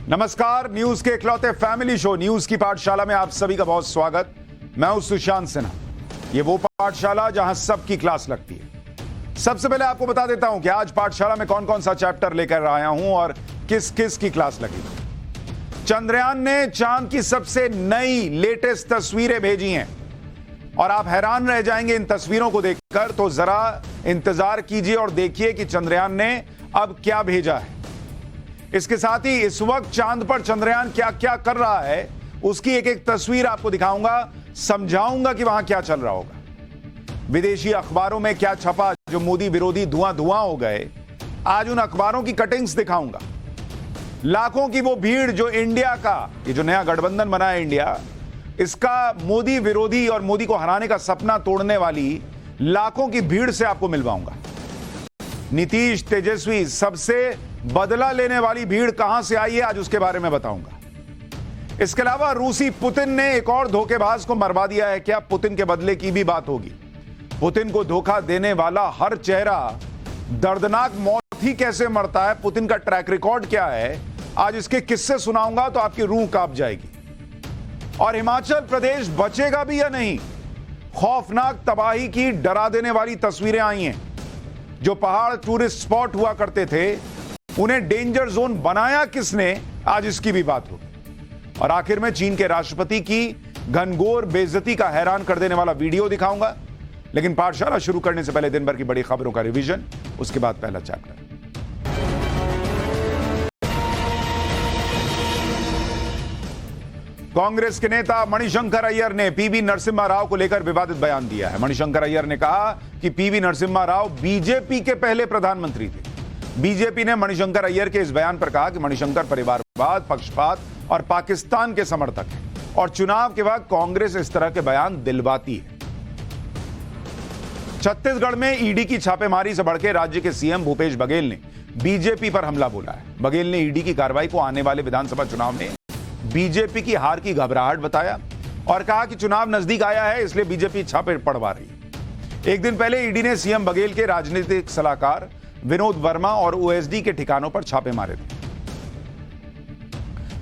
नमस्कार, न्यूज के इकलौते फैमिली शो न्यूज की पाठशाला में आप सभी का बहुत स्वागत। मैं हूं सुशांत सिन्हा। ये वो पाठशाला जहां सबकी क्लास लगती है। सबसे पहले आपको बता देता हूं कि आज पाठशाला में कौन कौन सा चैप्टर लेकर आया हूं और किस किस की क्लास लगेगी। चंद्रयान ने चांद की सबसे नई लेटेस्ट तस्वीरें भेजी हैं और आप हैरान रह जाएंगे इन तस्वीरों को देखकर। तो जरा इंतजार कीजिए और देखिए कि चंद्रयान ने अब क्या भेजा है। इसके साथ ही इस वक्त चांद पर चंद्रयान क्या क्या कर रहा है उसकी एक एक तस्वीर आपको दिखाऊंगा, समझाऊंगा कि वहां क्या चल रहा होगा। विदेशी अखबारों में क्या छपा जो मोदी विरोधी धुआं धुआं हो गए, आज उन अखबारों की कटिंग्स दिखाऊंगा। लाखों की वो भीड़ जो इंडिया का, ये जो नया गठबंधन बना है इंडिया, इसका मोदी विरोधी और मोदी को हराने का सपना तोड़ने वाली लाखों की भीड़ से आपको मिलवाऊंगा। नीतीश, तेजस्वी, सबसे बदला लेने वाली भीड़ कहां से आई है, आज उसके बारे में बताऊंगा। इसके अलावा रूसी पुतिन ने एक और धोखेबाज को मरवा दिया है। क्या पुतिन के बदले की भी बात होगी? पुतिन को धोखा देने वाला हर चेहरा दर्दनाक मौत ही कैसे मरता है, पुतिन का ट्रैक रिकॉर्ड क्या है, आज इसके किस्से सुनाऊंगा तो आपकी रूह कांप जाएगी। और हिमाचल प्रदेश बचेगा भी या नहीं, खौफनाक तबाही की डरा देने वाली तस्वीरें आई हैं। जो पहाड़ टूरिस्ट स्पॉट हुआ करते थे उन्हें डेंजर जोन बनाया किसने, आज इसकी भी बात होगी। और आखिर में चीन के राष्ट्रपति की घनघोर बेइज्जती का हैरान कर देने वाला वीडियो दिखाऊंगा। लेकिन पाठशाला शुरू करने से पहले दिन भर की बड़ी खबरों का रिवीजन, उसके बाद पहला चैप्टर। कांग्रेस के नेता मणिशंकर अय्यर ने पीवी नरसिम्हा राव को लेकर विवादित बयान दिया है। मणिशंकर अय्यर ने कहा कि पीवी नरसिम्हा राव बीजेपी के पहले प्रधानमंत्री थे। बीजेपी ने मणिशंकर अय्यर के इस बयान पर कहा कि मणिशंकर परिवारवाद, पक्षपात और पाकिस्तान के समर्थक हैं और चुनाव के बाद कांग्रेस इस तरह के बयान दिलवाती है। छत्तीसगढ़ में ईडी की छापेमारी से बढ़ के राज्य के सीएम भूपेश बघेल ने बीजेपी पर हमला बोला है। बघेल ने ईडी की कार्रवाई को आने वाले विधानसभा चुनाव में बीजेपी की हार की घबराहट बताया और कहा कि चुनाव नजदीक आया है, इसलिए बीजेपी छापे पड़वा रही है। एक दिन पहले ईडी ने सीएम बघेल के राजनीतिक सलाहकार विनोद वर्मा और ओएसडी के ठिकानों पर छापे मारे थे।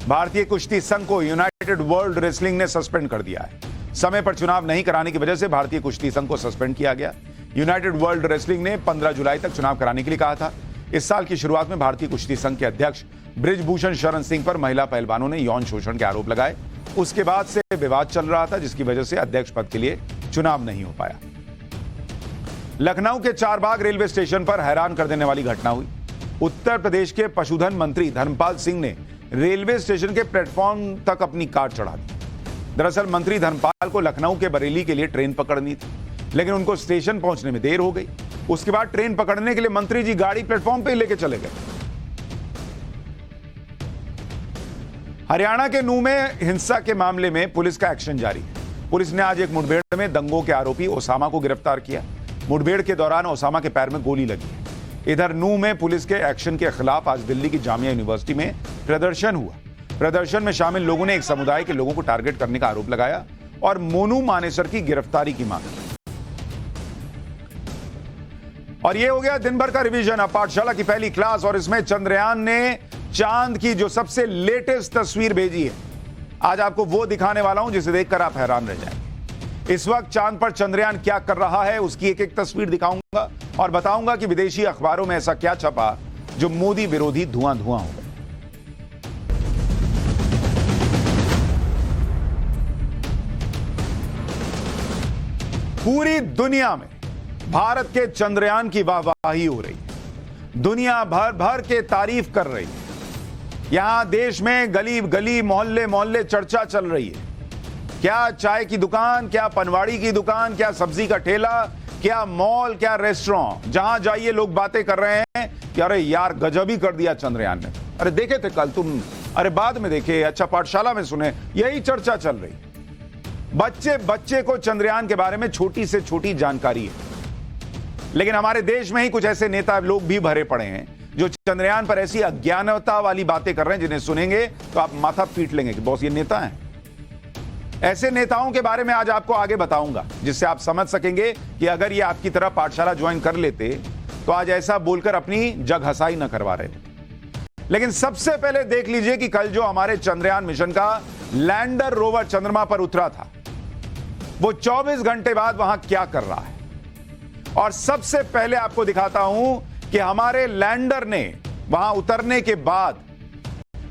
भारतीय कुश्ती संघ को यूनाइटेड वर्ल्ड रेसलिंग ने सस्पेंड कर दिया है। समय पर चुनाव नहीं कराने की वजह से भारतीय कुश्ती संघ को सस्पेंड किया गया। यूनाइटेड वर्ल्ड रेसलिंग ने 15 जुलाई तक चुनाव कराने के लिए कहा था। इस साल की शुरुआत में भारतीय कुश्ती संघ के अध्यक्ष बृजभूषण शरण सिंह पर महिला पहलवानों ने यौन शोषण के आरोप लगाए। उसके बाद से विवाद चल रहा था, जिसकी वजह से अध्यक्ष पद के लिए चुनाव नहीं हो पाया। लखनऊ के चारबाग रेलवे स्टेशन पर हैरान कर देने वाली घटना हुई। उत्तर प्रदेश के पशुधन मंत्री धर्मपाल सिंह ने रेलवे स्टेशन के प्लेटफॉर्म तक अपनी कार चढ़ा दी। दरअसल मंत्री धर्मपाल को लखनऊ के बरेली के लिए ट्रेन पकड़नी थी, लेकिन उनको स्टेशन पहुंचने में देर हो गई। उसके बाद ट्रेन पकड़ने के लिए मंत्री जी गाड़ी प्लेटफॉर्म पे लेके चले गए। हरियाणा के नूह में हिंसा के मामले में पुलिस का एक्शन जारी है। पुलिस ने आज एक मुठभेड़ में दंगों के आरोपी ओसामा को गिरफ्तार किया। मुठभेड़ के दौरान ओसामा के पैर में गोली लगी है। इधर नूह में पुलिस के एक्शन के खिलाफ आज दिल्ली की जामिया यूनिवर्सिटी में प्रदर्शन हुआ। प्रदर्शन में शामिल लोगों ने एक समुदाय के लोगों को टारगेट करने का आरोप लगाया और मोनू मानेसर की गिरफ्तारी की मांग की। और ये हो गया दिन भर का रिवीजन। अब पाठशाला की पहली क्लास, और इसमें चंद्रयान ने चांद की जो सबसे लेटेस्ट तस्वीर भेजी है, आज आपको वो दिखाने वाला हूं जिसे देखकर आप हैरान रह जाएंगे। इस वक्त चांद पर चंद्रयान क्या कर रहा है उसकी एक एक तस्वीर दिखाऊंगा और बताऊंगा कि विदेशी अखबारों में ऐसा क्या छपा जो मोदी विरोधी धुआं धुआं हो गया। पूरी दुनिया में भारत के चंद्रयान की वाहवाही हो रही है। दुनिया भर भर के तारीफ कर रही है। यहां देश में गली गली, मोहल्ले मोहल्ले चर्चा चल रही है। क्या चाय की दुकान, क्या पनवाड़ी की दुकान, क्या सब्जी का ठेला, क्या मॉल, क्या रेस्टोरेंट, जहां जाइए लोग बातें कर रहे हैं कि अरे यार गजब ही कर दिया चंद्रयान ने। अरे देखे थे कल तुम, अरे बाद में देखे, अच्छा पाठशाला में सुने, यही चर्चा चल रही। बच्चे बच्चे को चंद्रयान के बारे में छोटी से छोटी जानकारी है। लेकिन हमारे देश में ही कुछ ऐसे नेता लोग भी भरे पड़े हैं जो चंद्रयान पर ऐसी अज्ञानता वाली बातें कर रहे हैं जिन्हें सुनेंगे तो आप माथा पीट लेंगे कि बॉस ये नेता हैं। ऐसे नेताओं के बारे में आज आपको आगे बताऊंगा, जिससे आप समझ सकेंगे कि अगर ये आपकी तरह पाठशाला ज्वाइन कर लेते तो आज ऐसा बोलकर अपनी जग हसाई न करवा रहे थे। लेकिन सबसे पहले देख लीजिए कि कल जो हमारे चंद्रयान मिशन का लैंडर रोवर चंद्रमा पर उतरा था, वो 24 घंटे बाद वहां क्या कर रहा है। और सबसे पहले आपको दिखाता हूं कि हमारे लैंडर ने वहां उतरने के बाद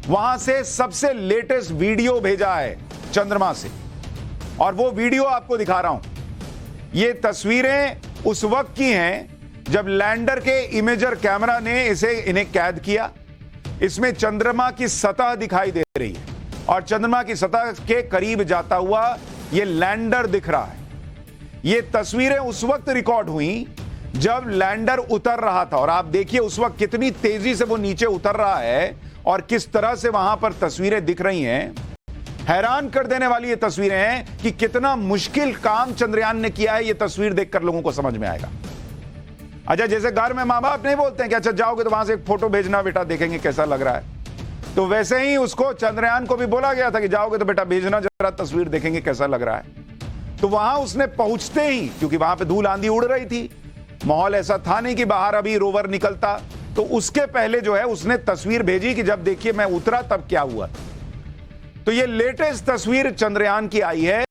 वहां से सबसे लेटेस्ट वीडियो भेजा है चंद्रमा से, और वो वीडियो आपको दिखा रहा हूं। ये तस्वीरें उस वक्त की हैं जब लैंडर के इमेजर कैमरा ने इन्हें कैद किया। इसमें चंद्रमा की सतह दिखाई दे रही है और चंद्रमा की सतह के करीब जाता हुआ ये लैंडर दिख रहा है। ये तस्वीरें उस वक्त रिकॉर्ड हुई जब लैंडर उतर रहा था, और आप देखिए उस वक्त कितनी तेजी से वो नीचे उतर रहा है और किस तरह से वहां पर तस्वीरें दिख रही हैं। हैरान कर देने वाली ये तस्वीरें हैं कि कितना मुश्किल काम चंद्रयान ने किया है। ये तस्वीर देखकर लोगों को समझ में आएगा। अच्छा, जैसे घर में माँ बाप नहीं बोलते हैं कि अच्छा जाओगे तो वहां से एक फोटो भेजना बेटा, देखेंगे कैसा लग रहा है, तो वैसे ही उसको चंद्रयान को भी बोला गया था कि जाओगे तो बेटा भेजना जरा तस्वीर, देखेंगे कैसा लग रहा है। तो वहां उसने पहुंचते ही, क्योंकि वहां पे धूल आंधी उड़ रही थी, माहौल ऐसा था नहीं कि बाहर अभी रोवर निकलता, तो उसके पहले जो है उसने तस्वीर भेजी कि जब देखिए मैं उतरा तब क्या हुआ। तो ये लेटेस्ट तस्वीर चंद्रयान की आई है,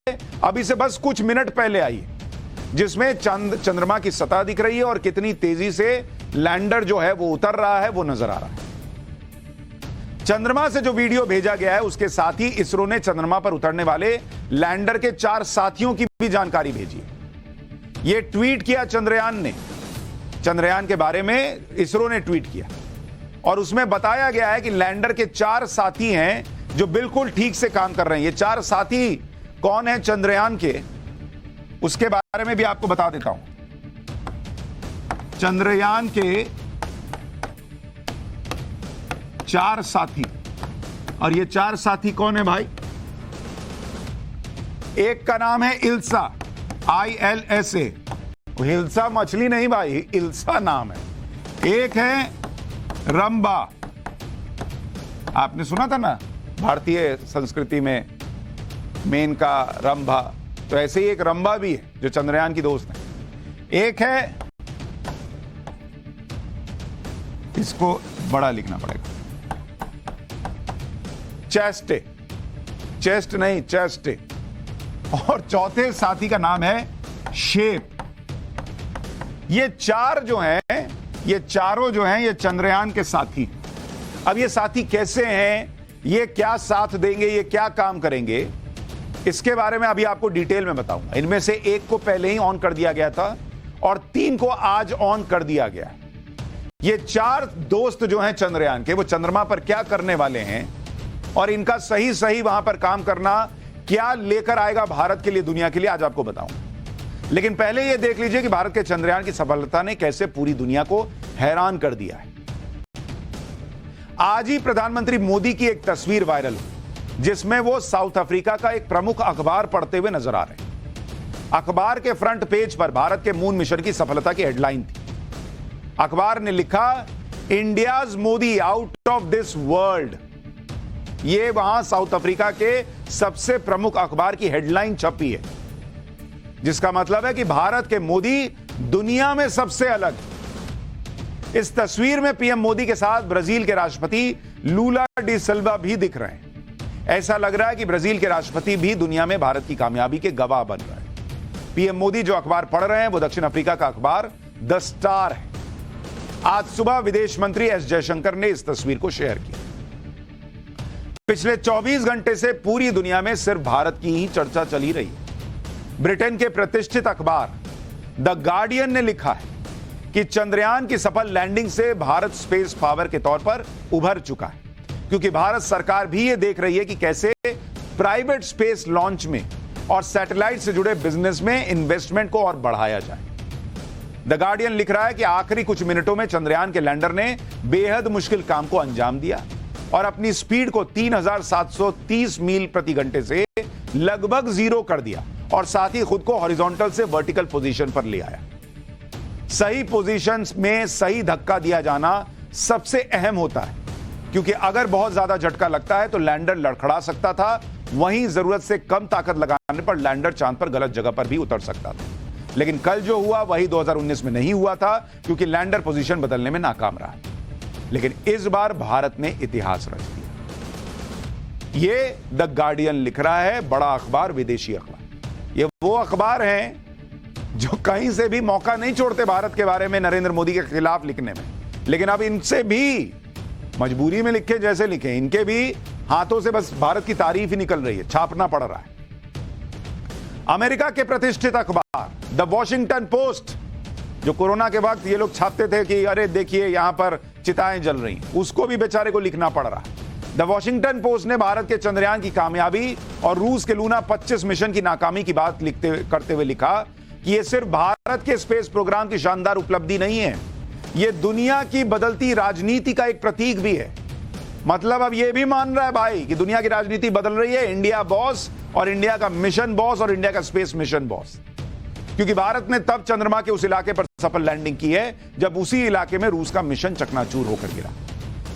अभी से बस कुछ मिनट पहले आई है, जिसमें चंद्रमा की सतह दिख रही है और कितनी तेजी से लैंडर जो है वो उतर रहा है वो नजर आ रहा है। चंद्रमा से जो वीडियो भेजा गया है उसके साथ ही इसरो ने चंद्रमा पर उतरने वाले लैंडर के 4 साथियों की भी जानकारी भेजी है। यह ट्वीट किया चंद्रयान ने, चंद्रयान के बारे में इसरो ने ट्वीट किया और उसमें बताया गया है कि लैंडर के 4 साथी हैं जो बिल्कुल ठीक से काम कर रहे हैं। ये 4 साथी कौन है चंद्रयान के, उसके बारे में भी आपको बता देता हूं। चंद्रयान के 4 साथी, और ये 4 साथी कौन है भाई? एक का नाम है इल्सा, ILSA। हिल्सा मछली नहीं भाई, इल्सा नाम है। एक है रंबा, आपने सुना था ना भारतीय संस्कृति में मेनका रंभा, तो ऐसे ही एक रंबा भी है जो चंद्रयान की दोस्त है। एक है, इसको बड़ा लिखना पड़ेगा, चेस्टे, चेस्ट नहीं चेस्टे। और चौथे साथी का नाम है शेप। ये 4 जो हैं, ये चारों जो हैं ये चंद्रयान के साथी। अब ये साथी कैसे हैं, ये क्या साथ देंगे, ये क्या काम करेंगे, इसके बारे में अभी आपको डिटेल में बताऊंगा। इनमें से एक को पहले ही ऑन कर दिया गया था और 3 को आज ऑन कर दिया गया है। ये 4 दोस्त जो हैं चंद्रयान के, वो चंद्रमा पर क्या करने वाले हैं और इनका सही सही वहां पर काम करना क्या लेकर आएगा भारत के लिए, दुनिया के लिए, आज आपको बताऊंगा। लेकिन पहले यह देख लीजिए कि भारत के चंद्रयान की सफलता ने कैसे पूरी दुनिया को हैरान कर दिया है। आज ही प्रधानमंत्री मोदी की एक तस्वीर वायरल हुई जिसमें वो साउथ अफ्रीका का एक प्रमुख अखबार पढ़ते हुए नजर आ रहे हैं। अखबार के फ्रंट पेज पर भारत के मून मिशन की सफलता की हेडलाइन थी। अखबार ने लिखा, India's Modi out of this world. ये वहां साउथ अफ्रीका के सबसे प्रमुख अखबार की हेडलाइन छपी है, जिसका मतलब है कि भारत के मोदी दुनिया में सबसे अलग। इस तस्वीर में पीएम मोदी के साथ ब्राजील के राष्ट्रपति लूला डी सिल्वा भी दिख रहे हैं। ऐसा लग रहा है कि ब्राजील के राष्ट्रपति भी दुनिया में भारत की कामयाबी के गवाह बन रहे हैं। पीएम मोदी जो अखबार पढ़ रहे हैं वो दक्षिण अफ्रीका का अखबार द स्टार है। आज सुबह विदेश मंत्री एस जयशंकर ने इस तस्वीर को शेयर किया। पिछले 24 घंटे से पूरी दुनिया में सिर्फ भारत की ही चर्चा चली रही है। ब्रिटेन के प्रतिष्ठित अखबार द गार्डियन ने लिखा है कि चंद्रयान की सफल लैंडिंग से भारत स्पेस पावर के तौर पर उभर चुका है, क्योंकि भारत सरकार भी यह देख रही है कि कैसे प्राइवेट स्पेस लॉन्च में और सैटेलाइट से जुड़े बिजनेस में इन्वेस्टमेंट को और बढ़ाया जाए। द गार्डियन लिख रहा है कि आखिरी कुछ मिनटों में चंद्रयान के लैंडर ने बेहद मुश्किल काम को अंजाम दिया और अपनी स्पीड को 3730 मील प्रति घंटे से लगभग 0 कर दिया और साथ ही खुद को हॉरिजॉन्टल से वर्टिकल पोजीशन पर ले आया। सही पोजीशंस में सही धक्का दिया जाना सबसे अहम होता है, क्योंकि अगर बहुत ज्यादा झटका लगता है तो लैंडर लड़खड़ा सकता था, वहीं जरूरत से कम ताकत लगाने पर लैंडर चांद पर गलत जगह पर भी उतर सकता था। लेकिन कल जो हुआ वही 2019 में नहीं हुआ था, क्योंकि लैंडर पोजीशन बदलने में नाकाम रहा। लेकिन इस बार भारत ने इतिहास रच दिया। ये द गार्डियन लिख रहा है, बड़ा अखबार, विदेशी अखबार। ये वो अखबार हैं जो कहीं से भी मौका नहीं छोड़ते भारत के बारे में नरेंद्र मोदी के खिलाफ लिखने में, लेकिन अब इनसे भी मजबूरी में लिखे जैसे लिखे, इनके भी हाथों से बस भारत की तारीफ ही निकल रही है, छापना पड़ रहा है। अमेरिका के प्रतिष्ठित अखबार द वॉशिंगटन पोस्ट, जो कोरोना के वक्त ये लोग छापते थे कि अरे देखिए यहां पर चिताएं जल रही, उसको भी बेचारे को लिखना पड़ रहा है। द वॉशिंगटन पोस्ट ने भारत के चंद्रयान की कामयाबी और रूस के लूना 25 मिशन की नाकामी की बात करते हुए लिखा कि यह सिर्फ भारत के स्पेस प्रोग्राम की शानदार उपलब्धि नहीं है, यह दुनिया की बदलती राजनीति का एक प्रतीक भी है। मतलब अब यह भी मान रहा है भाई कि दुनिया की राजनीति बदल रही है, इंडिया बॉस और इंडिया का मिशन बॉस और इंडिया का स्पेस मिशन बॉस। क्योंकि भारत ने तब चंद्रमा के उस इलाके पर सफल लैंडिंग की है जब उसी इलाके में रूस का मिशन चकनाचूर होकर गिरा।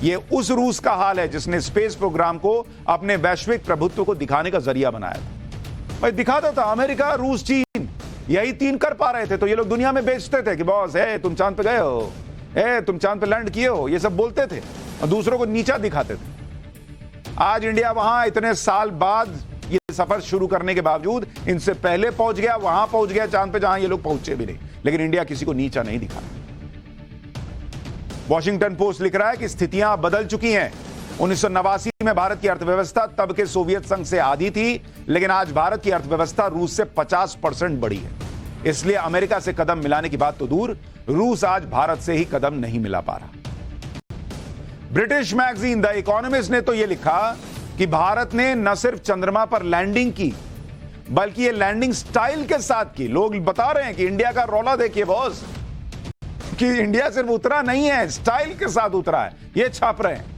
यह उस रूस का हाल है जिसने स्पेस प्रोग्राम को अपने वैश्विक प्रभुत्व को दिखाने का जरिया बनाया था। भाई दिखाता था अमेरिका, रूस, चीन, यही तीन कर पा रहे थे तो ये लोग दुनिया में बेचते थे कि बॉस है तुम चांद पे गए हो, तुम चांद पे लैंड किए हो, ये सब बोलते थे और दूसरों को नीचा दिखाते थे। आज इंडिया वहां इतने साल बाद ये सफर शुरू करने के बावजूद इनसे पहले पहुंच गया, वहां पहुंच गया चांद पे जहां ये लोग पहुंचे भी नहीं, लेकिन इंडिया किसी को नीचा नहीं दिखा। वॉशिंगटन पोस्ट लिख रहा है कि स्थितियां बदल चुकी हैं। 1989 में भारत की अर्थव्यवस्था तब के सोवियत संघ से आधी थी, लेकिन आज भारत की अर्थव्यवस्था रूस से 50% बढ़ी है। इसलिए अमेरिका से कदम मिलाने की बात तो दूर, रूस आज भारत से ही कदम नहीं मिला पा रहा। ब्रिटिश मैगजीन द इकोनॉमिस्ट ने तो यह लिखा कि भारत ने न सिर्फ चंद्रमा पर लैंडिंग की, बल्कि ये लैंडिंग स्टाइल के साथ की। लोग बता रहे हैं कि इंडिया का रौला देखिए बॉस, कि इंडिया सिर्फ उतरा नहीं है, स्टाइल के साथ उतरा है, ये छाप रहे हैं।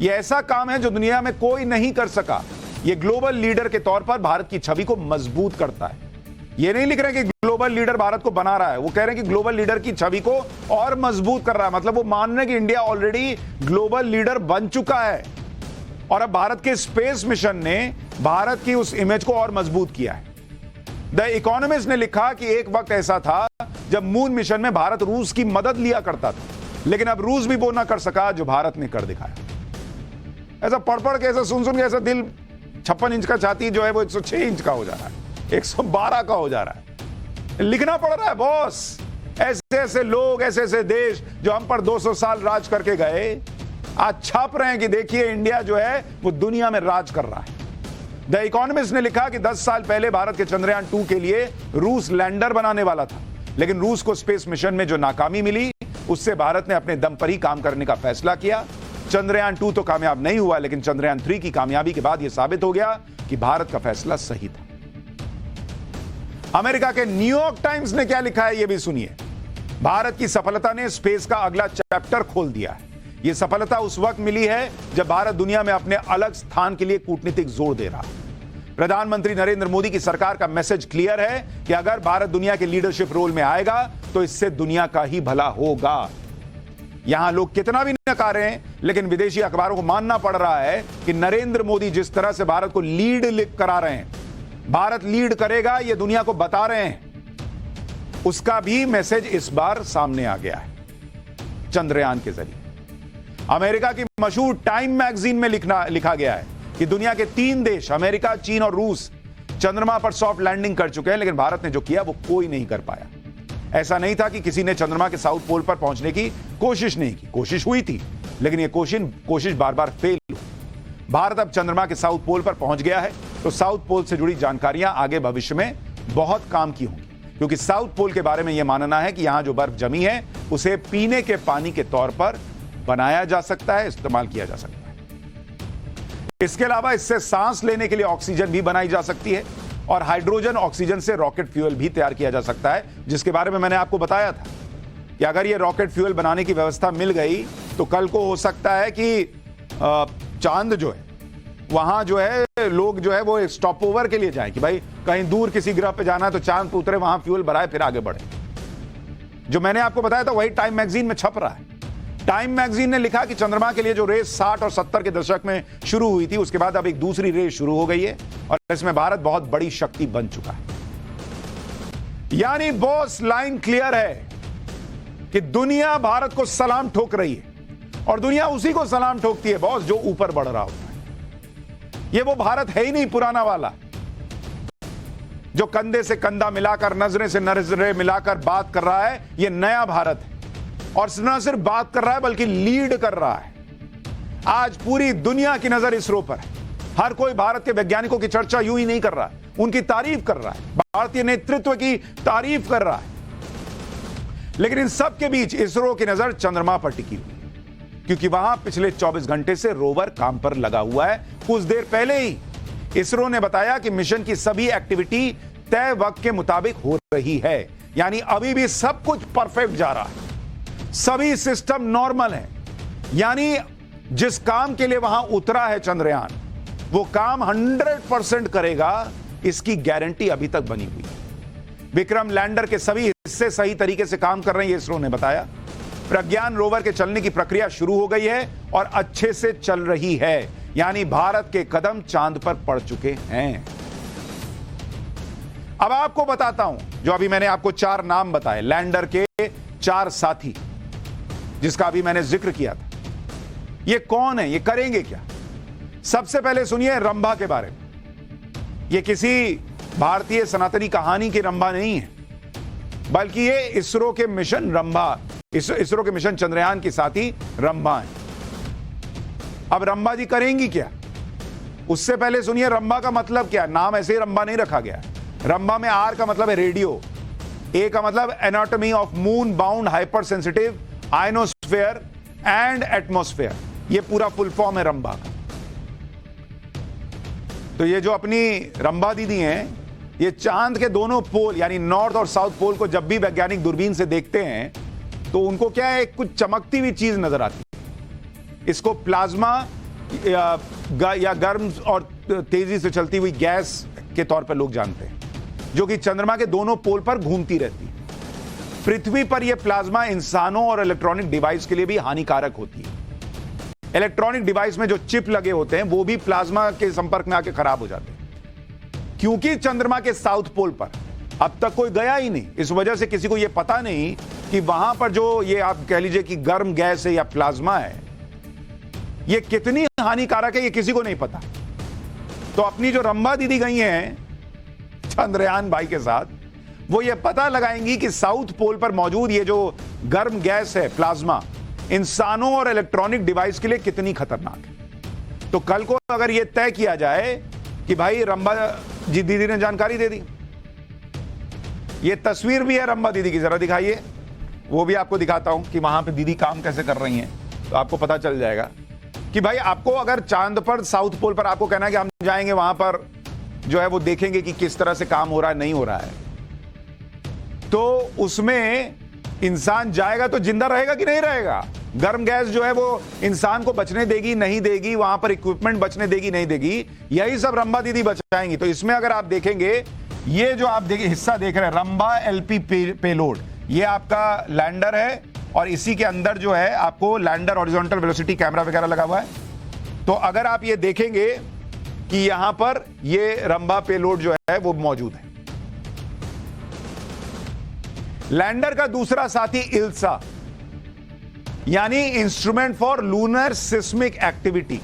ये ऐसा काम है जो दुनिया में कोई नहीं कर सका। ये ग्लोबल लीडर के तौर पर भारत की छवि को मजबूत करता है। ये नहीं लिख रहे कि ग्लोबल लीडर भारत को बना रहा है, वो कह रहे हैं कि ग्लोबल लीडर की छवि को और मजबूत कर रहा है। मतलब वो मान रहे हैं कि इंडिया ऑलरेडी ग्लोबल लीडर बन चुका है और अब भारत के स्पेस मिशन ने भारत की उस इमेज को और मजबूत किया है। द इकोनॉमिस्ट ने लिखा कि एक वक्त ऐसा था जब मून मिशन में भारत रूस की मदद लिया करता था, लेकिन अब रूस भी वो ना कर सका जो भारत ने कर दिखाया। ऐसा पढ़ के, ऐसा सुन के ऐसा दिल 56 इंच का छाती जो है वो 106 इंच का हो जा रहा है, 112 का हो जा रहा है। लिखना पड़ रहा है बॉस। ऐसे ऐसे लोग, ऐसे ऐसे देश जो हम पर 200 साल राज करके गए, आज छाप रहे हैं कि देखिए इंडिया जो है वो दुनिया में राज कर रहा है। द इकोनॉमिस्ट ने लिखा कि 10 साल पहले भारत के चंद्रयान 2 के लिए रूस लैंडर बनाने वाला था, लेकिन रूस को स्पेस मिशन में जो नाकामी मिली उससे भारत ने अपने दम पर ही काम करने का फैसला किया। चंद्रयान 2 तो कामयाब नहीं हुआ, लेकिन चंद्रयान 3 की कामयाबी के बाद यह साबित हो गया कि भारत का फैसला सही था। अमेरिका के न्यूयॉर्क टाइम्स ने क्या लिखा है यह भी सुनिए। भारत की सफलता ने स्पेस का अगला चैप्टर खोल दिया है। यह सफलता उस वक्त मिली है जब भारत दुनिया में अपने अलग स्थान के लिए कूटनीतिक जोर दे रहा है। प्रधानमंत्री नरेंद्र मोदी की सरकार का मैसेज क्लियर है कि अगर भारत दुनिया के लीडरशिप रोल में आएगा तो इससे दुनिया का ही भला होगा। यहां लोग कितना भी नकारे हैं, लेकिन विदेशी अखबारों को मानना पड़ रहा है कि नरेंद्र मोदी जिस तरह से भारत को लीड करा रहे हैं, भारत लीड करेगा ये दुनिया को बता रहे हैं, उसका भी मैसेज इस बार सामने आ गया है चंद्रयान के जरिए। अमेरिका की मशहूर टाइम मैगजीन में लिखा गया है कि दुनिया के 3 देश अमेरिका, चीन और रूस चंद्रमा पर सॉफ्ट लैंडिंग कर चुके हैं, लेकिन भारत ने जो किया वो कोई नहीं कर पाया। ऐसा नहीं था कि किसी ने चंद्रमा के साउथ पोल पर पहुंचने की कोशिश नहीं की, कोशिश हुई थी, लेकिन यह कोशिश बार बार फेल हुई। भारत अब चंद्रमा के साउथ पोल पर पहुंच गया है, तो साउथ पोल से जुड़ी जानकारियां आगे भविष्य में बहुत काम की होंगी, क्योंकि साउथ पोल के बारे में यह मानना है कि यहां जो बर्फ जमी है उसे पीने के पानी के तौर पर बनाया जा सकता है, इस्तेमाल किया जा सकता है। इसके अलावा इससे सांस लेने के लिए ऑक्सीजन भी बनाई जा सकती है और हाइड्रोजन ऑक्सीजन से रॉकेट फ्यूल भी तैयार किया जा सकता है, जिसके बारे में मैंने आपको बताया था कि अगर ये रॉकेट फ्यूल बनाने की व्यवस्था मिल गई तो कल को हो सकता है कि चांद जो है वहां जो है लोग जो है वो स्टॉप ओवर के लिए जाएं कि भाई कहीं दूर किसी ग्रह पे जाना है तो चांद पे उतरे, वहां फ्यूल भराए, फिर आगे बढ़े। जो मैंने आपको बताया था वही टाइम मैगजीन में छप रहा है। टाइम मैगजीन ने लिखा कि चंद्रमा के लिए जो रेस 60 और 70 के दशक में शुरू हुई थी, उसके बाद अब एक दूसरी रेस शुरू हो गई है और इसमें भारत बहुत बड़ी शक्ति बन चुका है। यानी बॉस लाइन क्लियर है कि दुनिया भारत को सलाम ठोक रही है और दुनिया उसी को सलाम ठोकती है बॉस, जो ऊपर बढ़ रहा होता है। ये वो भारत है ही नहीं पुराना वाला, जो कंधे से कंधा मिलाकर, नजरें से नजरें मिलाकर बात कर रहा है। ये नया भारत है, और न सिर्फ बात कर रहा है बल्कि लीड कर रहा है। आज पूरी दुनिया की नजर इसरो पर है। हर कोई भारत के वैज्ञानिकों की चर्चा यूं ही नहीं कर रहा है, उनकी तारीफ कर रहा है, भारतीय नेतृत्व की तारीफ कर रहा है। लेकिन इन सब के बीच इसरो की नजर चंद्रमा पर टिकी हुई है, क्योंकि वहां पिछले 24 घंटे से रोवर काम पर लगा हुआ है। कुछ देर पहले ही इसरो ने बताया कि मिशन की सभी एक्टिविटी तय वक्त के मुताबिक हो रही है, यानी अभी भी सब कुछ परफेक्ट जा रहा है, सभी सिस्टम नॉर्मल है। यानी जिस काम के लिए वहां उतरा है चंद्रयान, वो काम 100% करेगा, इसकी गारंटी अभी तक बनी हुई है। विक्रम लैंडर के सभी हिस्से सही तरीके से काम कर रहे हैं, इसरो ने बताया। प्रज्ञान रोवर के चलने की प्रक्रिया शुरू हो गई है और अच्छे से चल रही है, यानी भारत के कदम चांद पर पड़ चुके हैं। अब आपको बताता हूं, जो अभी मैंने आपको 4 नाम बताए, लैंडर के 4 साथी, जिसका अभी मैंने जिक्र किया था, ये कौन है, ये करेंगे क्या। सबसे पहले सुनिए रंभा के बारे में। ये किसी भारतीय सनातनी कहानी की रंभा नहीं है, बल्कि ये इसरो के मिशन रंभा, इसरो के मिशन चंद्रयान की साथी रंभा है। अब रंभा जी करेंगी क्या, उससे पहले सुनिए रंभा का मतलब क्या। नाम ऐसे ही रंभा नहीं रखा गया। रंभा में आर का मतलब है रेडियो, ए का मतलब anatomy of moon bound hyper sensitive ionosphere and atmosphere, ये पूरा फुल फॉर्म है रंभा का। तो ये जो अपनी रंभा दीदी हैं, ये चांद के दोनों पोल यानी नॉर्थ और साउथ पोल को जब भी वैज्ञानिक दूरबीन से देखते हैं तो उनको क्या है, कुछ चमकती हुई चीज नजर आती है। इसको प्लाज्मा या गर्म और तेजी से चलती हुई गैस के तौर पर लोग जानते हैं, जो कि चंद्रमा के दोनों पोल पर घूमती रहती है। पृथ्वी पर यह प्लाज्मा इंसानों और इलेक्ट्रॉनिक डिवाइस के लिए भी हानिकारक होती है। इलेक्ट्रॉनिक डिवाइस में जो चिप लगे होते हैं वो भी प्लाज्मा के संपर्क में आके खराब हो जाते हैं। क्योंकि चंद्रमा के साउथ पोल पर अब तक कोई गया ही नहीं, इस वजह से किसी को यह पता नहीं कि वहां पर जो ये आप कह लीजिए कि गर्म गैस है या प्लाज्मा है, ये कितनी हानिकारक है, ये किसी को नहीं पता। तो अपनी जो रंभा दीदी गई हैं चंद्रयान भाई के साथ, वो ये पता लगाएंगी कि साउथ पोल पर मौजूद ये जो गर्म गैस है प्लाज्मा, इंसानों और इलेक्ट्रॉनिक डिवाइस के लिए कितनी खतरनाक है। तो कल को अगर यह तय किया जाए कि भाई रंभा जी दीदी ने जानकारी दे दी, ये तस्वीर भी है रंभा दीदी की, जरा दिखाइए, वो भी आपको दिखाता हूं कि वहां पे दीदी काम कैसे कर रही हैं, तो आपको पता चल जाएगा कि भाई आपको अगर चांद पर साउथ पोल पर आपको कहना है कि हम जाएंगे वहां पर जो है वो देखेंगे कि किस तरह से काम हो रहा है, नहीं हो रहा है, तो उसमें इंसान जाएगा तो जिंदा रहेगा कि नहीं रहेगा। गर्म गैस जो है वो इंसान को बचने देगी नहीं देगी, वहां पर इक्विपमेंट बचने देगी नहीं देगी, यही सब रंभा दीदी बचाएंगी। तो इसमें अगर आप देखेंगे, ये जो आप देखिए हिस्सा देख रहे हैं रंभा एलपी पेलोड, ये आपका लैंडर है और इसी के अंदर जो है आपको लैंडर हॉरिजॉन्टल वेलोसिटी कैमरा वगैरह लगा हुआ है। तो अगर आप ये देखेंगे कि यहां पर ये रंभा पेलोड जो है वो मौजूद है। लैंडर का दूसरा साथी इल्सा, यानी instrument for lunar seismic activity.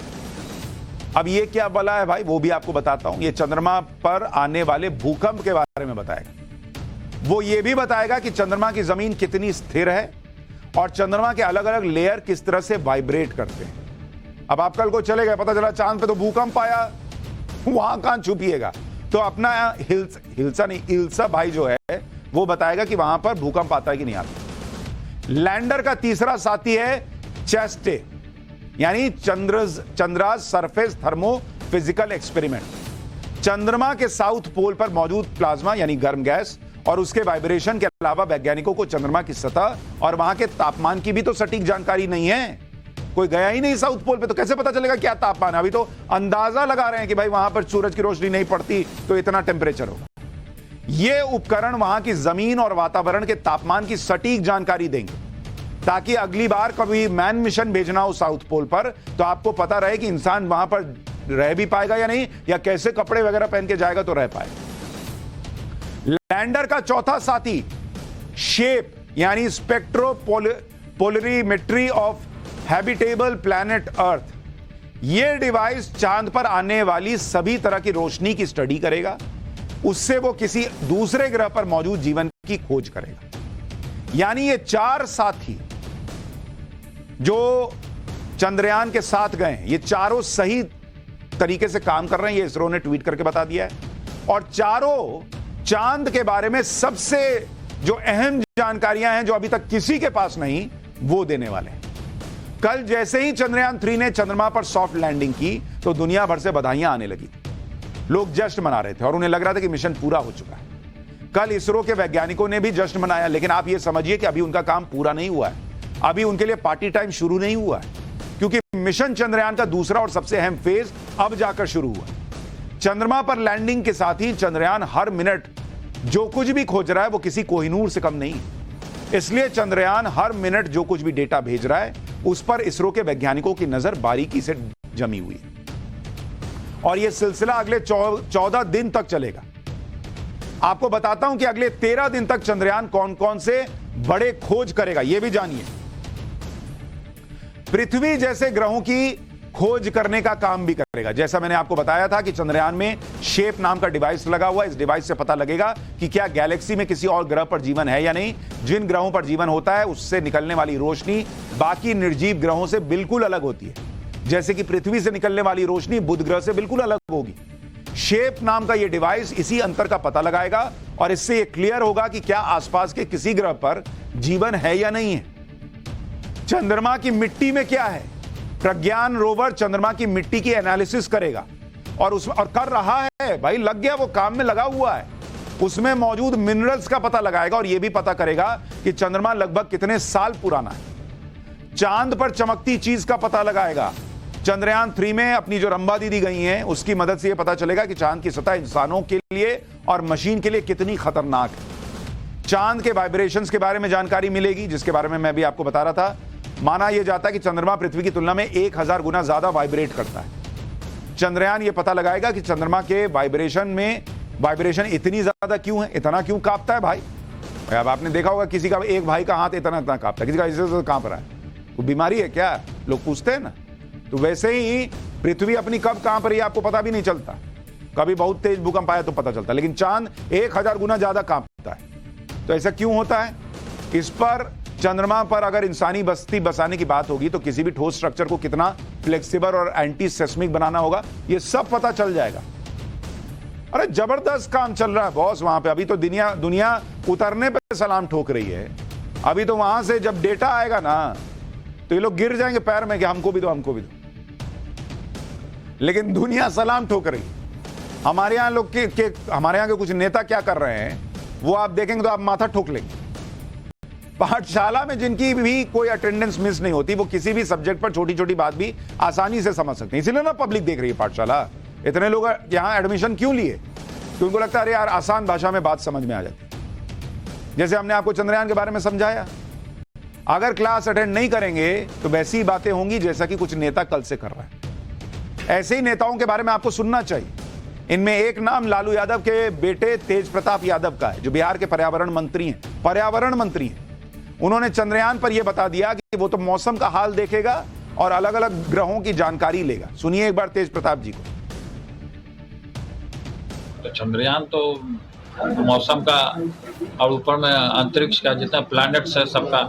अब ये क्या बला है भाई, वो भी आपको बताता हूं। ये चंद्रमा पर आने वाले भूकंप के बारे में बताएगा। वो ये भी बताएगा कि चंद्रमा की जमीन कितनी स्थिर है और चंद्रमा के अलग अलग लेयर किस तरह से वाइब्रेट करते हैं। अब आप कल को चले गए, पता चला चांद पे तो भूकंप आया, वहां कहां छुपिएगा। तो अपना इल्सा भाई जो है वो बताएगा कि वहां पर भूकंप आता है कि नहीं आता। लैंडर का तीसरा साथी है चेस्टे, यानी Chandra's surface thermo physical experiment. चंद्रमा के साउथ पोल पर मौजूद प्लाज्मा यानी गर्म गैस और उसके वाइब्रेशन के अलावा वैज्ञानिकों को चंद्रमा की सतह और वहां के तापमान की भी तो सटीक जानकारी नहीं है। कोई गया ही नहीं साउथ पोल पे, तो कैसे पता चलेगा क्या तापमान है। अभी तो अंदाजा लगा रहे हैं कि भाई वहां पर सूरज की रोशनी नहीं पड़ती तो इतना टेम्परेचर होगा। ये उपकरण वहां की जमीन और वातावरण के तापमान की सटीक जानकारी देंगे, ताकि अगली बार कभी मैन मिशन भेजना हो साउथ पोल पर तो आपको पता रहे कि इंसान वहां पर रह भी पाएगा या नहीं, या कैसे कपड़े वगैरह पहन के जाएगा तो रह पाएगा। लैंडर का चौथा साथी शेप यानी spectropolarimetry of habitable planet earth. यह डिवाइस चांद पर आने वाली सभी तरह की रोशनी की स्टडी करेगा, उससे वो किसी दूसरे ग्रह पर मौजूद जीवन की खोज करेगा। यानी ये 4 साथी जो चंद्रयान के साथ गए हैं, ये चारों सही तरीके से काम कर रहे हैं, ये इसरो ने ट्वीट करके बता दिया है। और चारों चांद के बारे में सबसे जो अहम जानकारियां हैं जो अभी तक किसी के पास नहीं, वो देने वाले हैं। कल जैसे ही चंद्रयान 3 ने चंद्रमा पर सॉफ्ट लैंडिंग की तो दुनिया भर से बधाइयां आने लगी। लोग जश्न मना रहे थे और उन्हें लग रहा था कि मिशन पूरा हो चुका है। कल इसरो के वैज्ञानिकों ने भी जश्न मनाया, लेकिन आप यह समझिए कि अभी उनका काम पूरा नहीं हुआ है। अभी उनके लिए पार्टी टाइम शुरू नहीं हुआ है, क्योंकि मिशन चंद्रयान का दूसरा और सबसे अहम फेज अब जाकर शुरू हुआ। चंद्रमा पर लैंडिंग के साथ ही चंद्रयान हर मिनट जो कुछ भी खोज रहा है वो किसी कोहिनूर से कम नहीं। इसलिए चंद्रयान हर मिनट जो कुछ भी डेटा भेज रहा है उस पर इसरो के वैज्ञानिकों की नजर बारीकी से जमी हुई है। और यह सिलसिला अगले 14 दिन तक चलेगा। आपको बताता हूं कि अगले 13 दिन तक चंद्रयान कौन कौन से बड़े खोज करेगा, यह भी जानिए। पृथ्वी जैसे ग्रहों की खोज करने का काम भी करेगा। जैसा मैंने आपको बताया था कि चंद्रयान में शेप नाम का डिवाइस लगा हुआ है। इस डिवाइस से पता लगेगा कि क्या गैलेक्सी में किसी और ग्रह पर जीवन है या नहीं। जिन ग्रहों पर जीवन होता है उससे निकलने वाली रोशनी बाकी निर्जीव ग्रहों से बिल्कुल अलग होती है। जैसे कि पृथ्वी से निकलने वाली रोशनी बुध ग्रह से बिल्कुल अलग होगी। शेप नाम का यह डिवाइस इसी अंतर का पता लगाएगा और इससे यह क्लियर होगा कि क्या आसपास के किसी ग्रह पर जीवन है या नहीं है। चंद्रमा की मिट्टी में क्या है, प्रज्ञान रोवर चंद्रमा की मिट्टी की एनालिसिस करेगा और कर रहा है भाई, लग गया, वो काम में लगा हुआ है। उसमें मौजूद मिनरल्स का पता लगाएगा और यह भी पता करेगा कि चंद्रमा लगभग कितने साल पुराना है। चांद पर चमकती चीज का पता लगाएगा। चंद्रयान 3 में अपनी जो रंभा दीदी गई हैं उसकी मदद से यह पता चलेगा कि चांद की सतह इंसानों के लिए और मशीन के लिए कितनी खतरनाक है। चांद के वाइब्रेशंस के बारे में जानकारी मिलेगी, जिसके बारे में मैं भी आपको बता रहा था। माना यह जाता है कि चंद्रमा पृथ्वी की तुलना में 1000 गुना ज्यादा वाइब्रेट करता है। चंद्रयान यह पता लगाएगा कि चंद्रमा के वाइब्रेशन इतनी ज्यादा क्यों है, इतना क्यों कांपता है भाई। अब आपने देखा होगा किसी का एक भाई का हाथ इतना कांपता है, किसी का ऐसे कांप रहा है, वो बीमारी है क्या, लोग पूछते हैं ना। तो वैसे ही पृथ्वी अपनी कब कांप रही है आपको पता भी नहीं चलता। कभी बहुत तेज भूकंप आया तो पता चलता, लेकिन चांद 1000 गुना ज्यादा कांपता है। तो ऐसा क्यों होता है? इस पर चंद्रमा पर अगर इंसानी बस्ती बसाने की बात होगी तो किसी भी ठोस स्ट्रक्चर को कितना फ्लेक्सिबल और एंटी सेस्मिक बनाना होगा, यह सब पता चल जाएगा। अरे जबरदस्त काम चल रहा है बॉस वहां पे। अभी तो दुनिया उतरने पे सलाम ठोक रही है। अभी तो वहां से जब डेटा आएगा ना तो ये लोग गिर जाएंगे पैर में कि हमको भी दो, हमको भी दो। लेकिन दुनिया सलाम ठोक रही। हमारे यहां हमारे यहां के कुछ नेता क्या कर रहे हैं वो आप देखेंगे तो आप माथा ठोक लेंगे। पाठशाला में जिनकी भी कोई अटेंडेंस मिस नहीं होती, वो किसी भी सब्जेक्ट पर छोटी छोटी बात भी आसानी से समझ सकते हैं। इसीलिए ना पब्लिक देख रही है पाठशाला। इतने लोग यहां एडमिशन क्यों लिए? क्योंकि उनको लगता है अरे यार आसान भाषा में बात समझ में आ जाती है। जैसे हमने आपको चंद्रयान के बारे में समझाया, अगर क्लास अटेंड नहीं करेंगे तो वैसी ही बातें होंगी जैसा कि कुछ नेता कल से कर रहा है। ऐसे ही नेताओं के बारे में आपको सुनना चाहिए। इनमें एक नाम लालू यादव के बेटे तेज प्रताप यादव का है, जो बिहार के पर्यावरण मंत्री हैं। उन्होंने चंद्रयान पर यह बता दिया कि वो तो मौसम का हाल देखेगा और अलग अलग ग्रहों की जानकारी लेगा। सुनिए एक बार तेज प्रताप जी को। तो चंद्रयान तो मौसम का और ऊपर में अंतरिक्ष का जितना प्लैनेट्स है सबका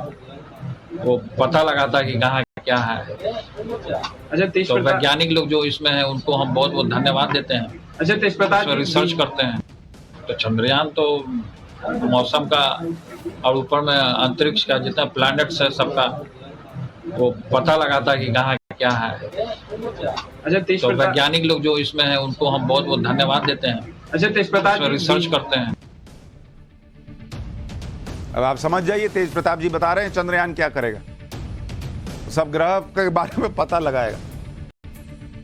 वो पता लगाता है कि कहाँ क्या है। अच्छा, तो वैज्ञानिक लोग जो इसमें है उनको हम बहुत बहुत धन्यवाद देते हैं। अच्छा, तेज प्रताप रिसर्च करते हैं। तो चंद्रयान तो मौसम का और ऊपर में अंतरिक्ष का जितना प्लैनेट्स है सबका वो पता लगाता है कि कहाँ क्या है। अच्छा, तो वैज्ञानिक लोग जो इसमें है उनको हम बहुत बहुत धन्यवाद देते हैं। अच्छा, तेज प्रताप रिसर्च करते हैं। अब आप समझ जाइए, तेज प्रताप जी बता रहे हैं चंद्रयान क्या करेगा। सब ग्रह के बारे में पता लगाएगा,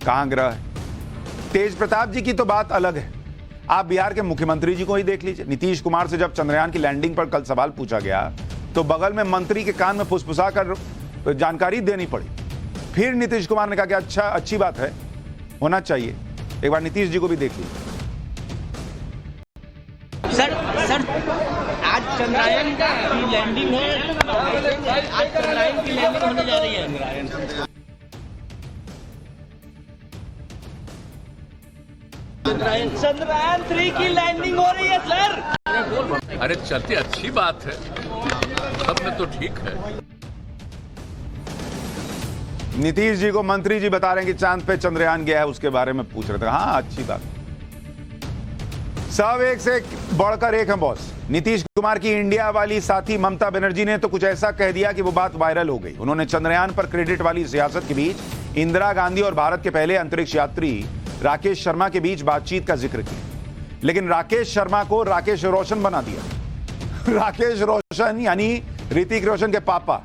कहां ग्रह है। तेज प्रताप जी की तो बात अलग है। आप बिहार के मुख्यमंत्री जी को ही देख लीजिए। नीतीश कुमार से जब चंद्रयान की लैंडिंग पर कल सवाल पूछा गया तो बगल में मंत्री के कान में फुसफुसा कर जानकारी देनी पड़ी। फिर नीतीश कुमार ने कहा कि अच्छा, अच्छी बात है, होना चाहिए। एक बार नीतीश जी को भी देख लीजिए। सर सर आज चंद्रयान की लैंडिंग है, आज चंद्रयान की लैंडिंग होने जा रही है। चंद्रयान 3 की लैंडिंग हो रही है सर। अरे चलती अच्छी बात है, सब में तो ठीक है। नीतीश जी को मंत्री जी बता रहे हैं कि चांद पे चंद्रयान गया है, उसके बारे में पूछ रहे थे। हाँ, अच्छी बात। सब एक से एक बढ़कर एक है बॉस। नीतीश कुमार की इंडिया वाली साथी ममता बनर्जी ने तो कुछ ऐसा कह दिया कि वो बात वायरल हो गई। उन्होंने चंद्रयान पर क्रेडिट वाली सियासत के बीच इंदिरा गांधी और भारत के पहले अंतरिक्ष यात्री राकेश शर्मा के बीच बातचीत का जिक्र किया, लेकिन राकेश शर्मा को राकेश रोशन बना दिया। राकेश रोशन यानी ऋतिक रोशन के पापा,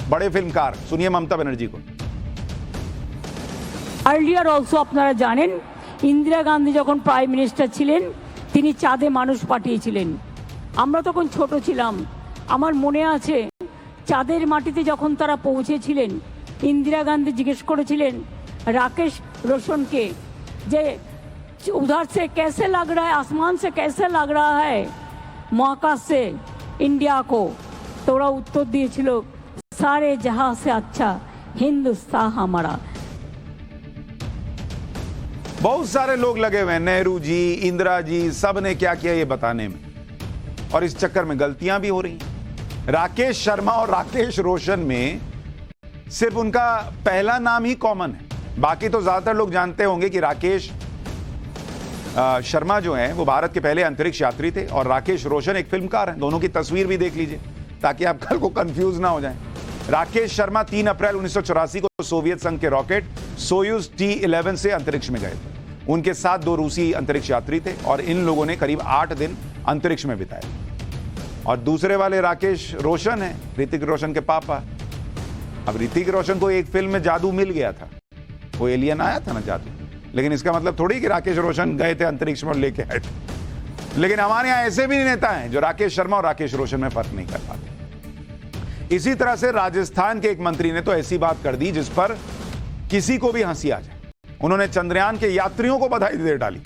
बड़े फिल्मकार। सुनिए ममता बनर्जी को। আর্লিয়ার অলসো আপনারা জানেন ইন্দিরা গান্ধী যখন প্রাইম মিনিস্টার ছিলেন তিনি চাঁদে মানুষ পাঠিয়েছিলেন। আমরা তখন ছোট ছিলাম। আমার মনে আছে চাঁদের মাটিতে যখন তারা পৌঁছেছিলেন ইন্দিরা গান্ধী জিজ্ঞেস করেছিলেন রাকেশ रोशन के যে उधर से कैसे लग रहा है, आसमान से कैसे लग रहा है महाकाश से इंडिया को। तो ওরা উত্তর দিয়েছিল सारे जहां से अच्छा हिंदुस्तान हमारा। बहुत सारे लोग लगे हुए हैं, नेहरू जी, इंदिरा जी, सब ने क्या किया ये बताने में, और इस चक्कर में गलतियां भी हो रही हैं। राकेश शर्मा और राकेश रोशन में सिर्फ उनका पहला नाम ही कॉमन है। बाकी तो ज्यादातर लोग जानते होंगे कि राकेश शर्मा जो हैं वो भारत के पहले अंतरिक्ष यात्री थे और राकेश रोशन एक फिल्मकार हैं। दोनों की तस्वीर भी देख लीजिए ताकि आप कल को कंफ्यूज ना हो जाएं। राकेश शर्मा 3 अप्रैल 1984 को सोवियत संघ के रॉकेट सोयूज T-11 से अंतरिक्ष में गए थे। उनके साथ 2 रूसी अंतरिक्ष यात्री थे और इन लोगों ने करीब 8 दिन अंतरिक्ष में बिताए। और दूसरे वाले राकेश रोशन हैं, ऋतिक रोशन के पापा। अब ऋतिक रोशन को एक फिल्म में जादू मिल गया था, वो एलियन आया था ना जादू, लेकिन इसका मतलब थोड़ी कि राकेश रोशन गए थे अंतरिक्ष में लेके आए थे। लेकिन हमारे यहां ऐसे भी नेता हैं जो राकेश शर्मा और राकेश रोशन में फर्क नहीं कर पाते। इसी तरह से राजस्थान के एक मंत्री ने तो ऐसी बात कर दी जिस पर किसी को भी हंसी आ जाए। उन्होंने चंद्रयान के यात्रियों को बधाई दे डाली,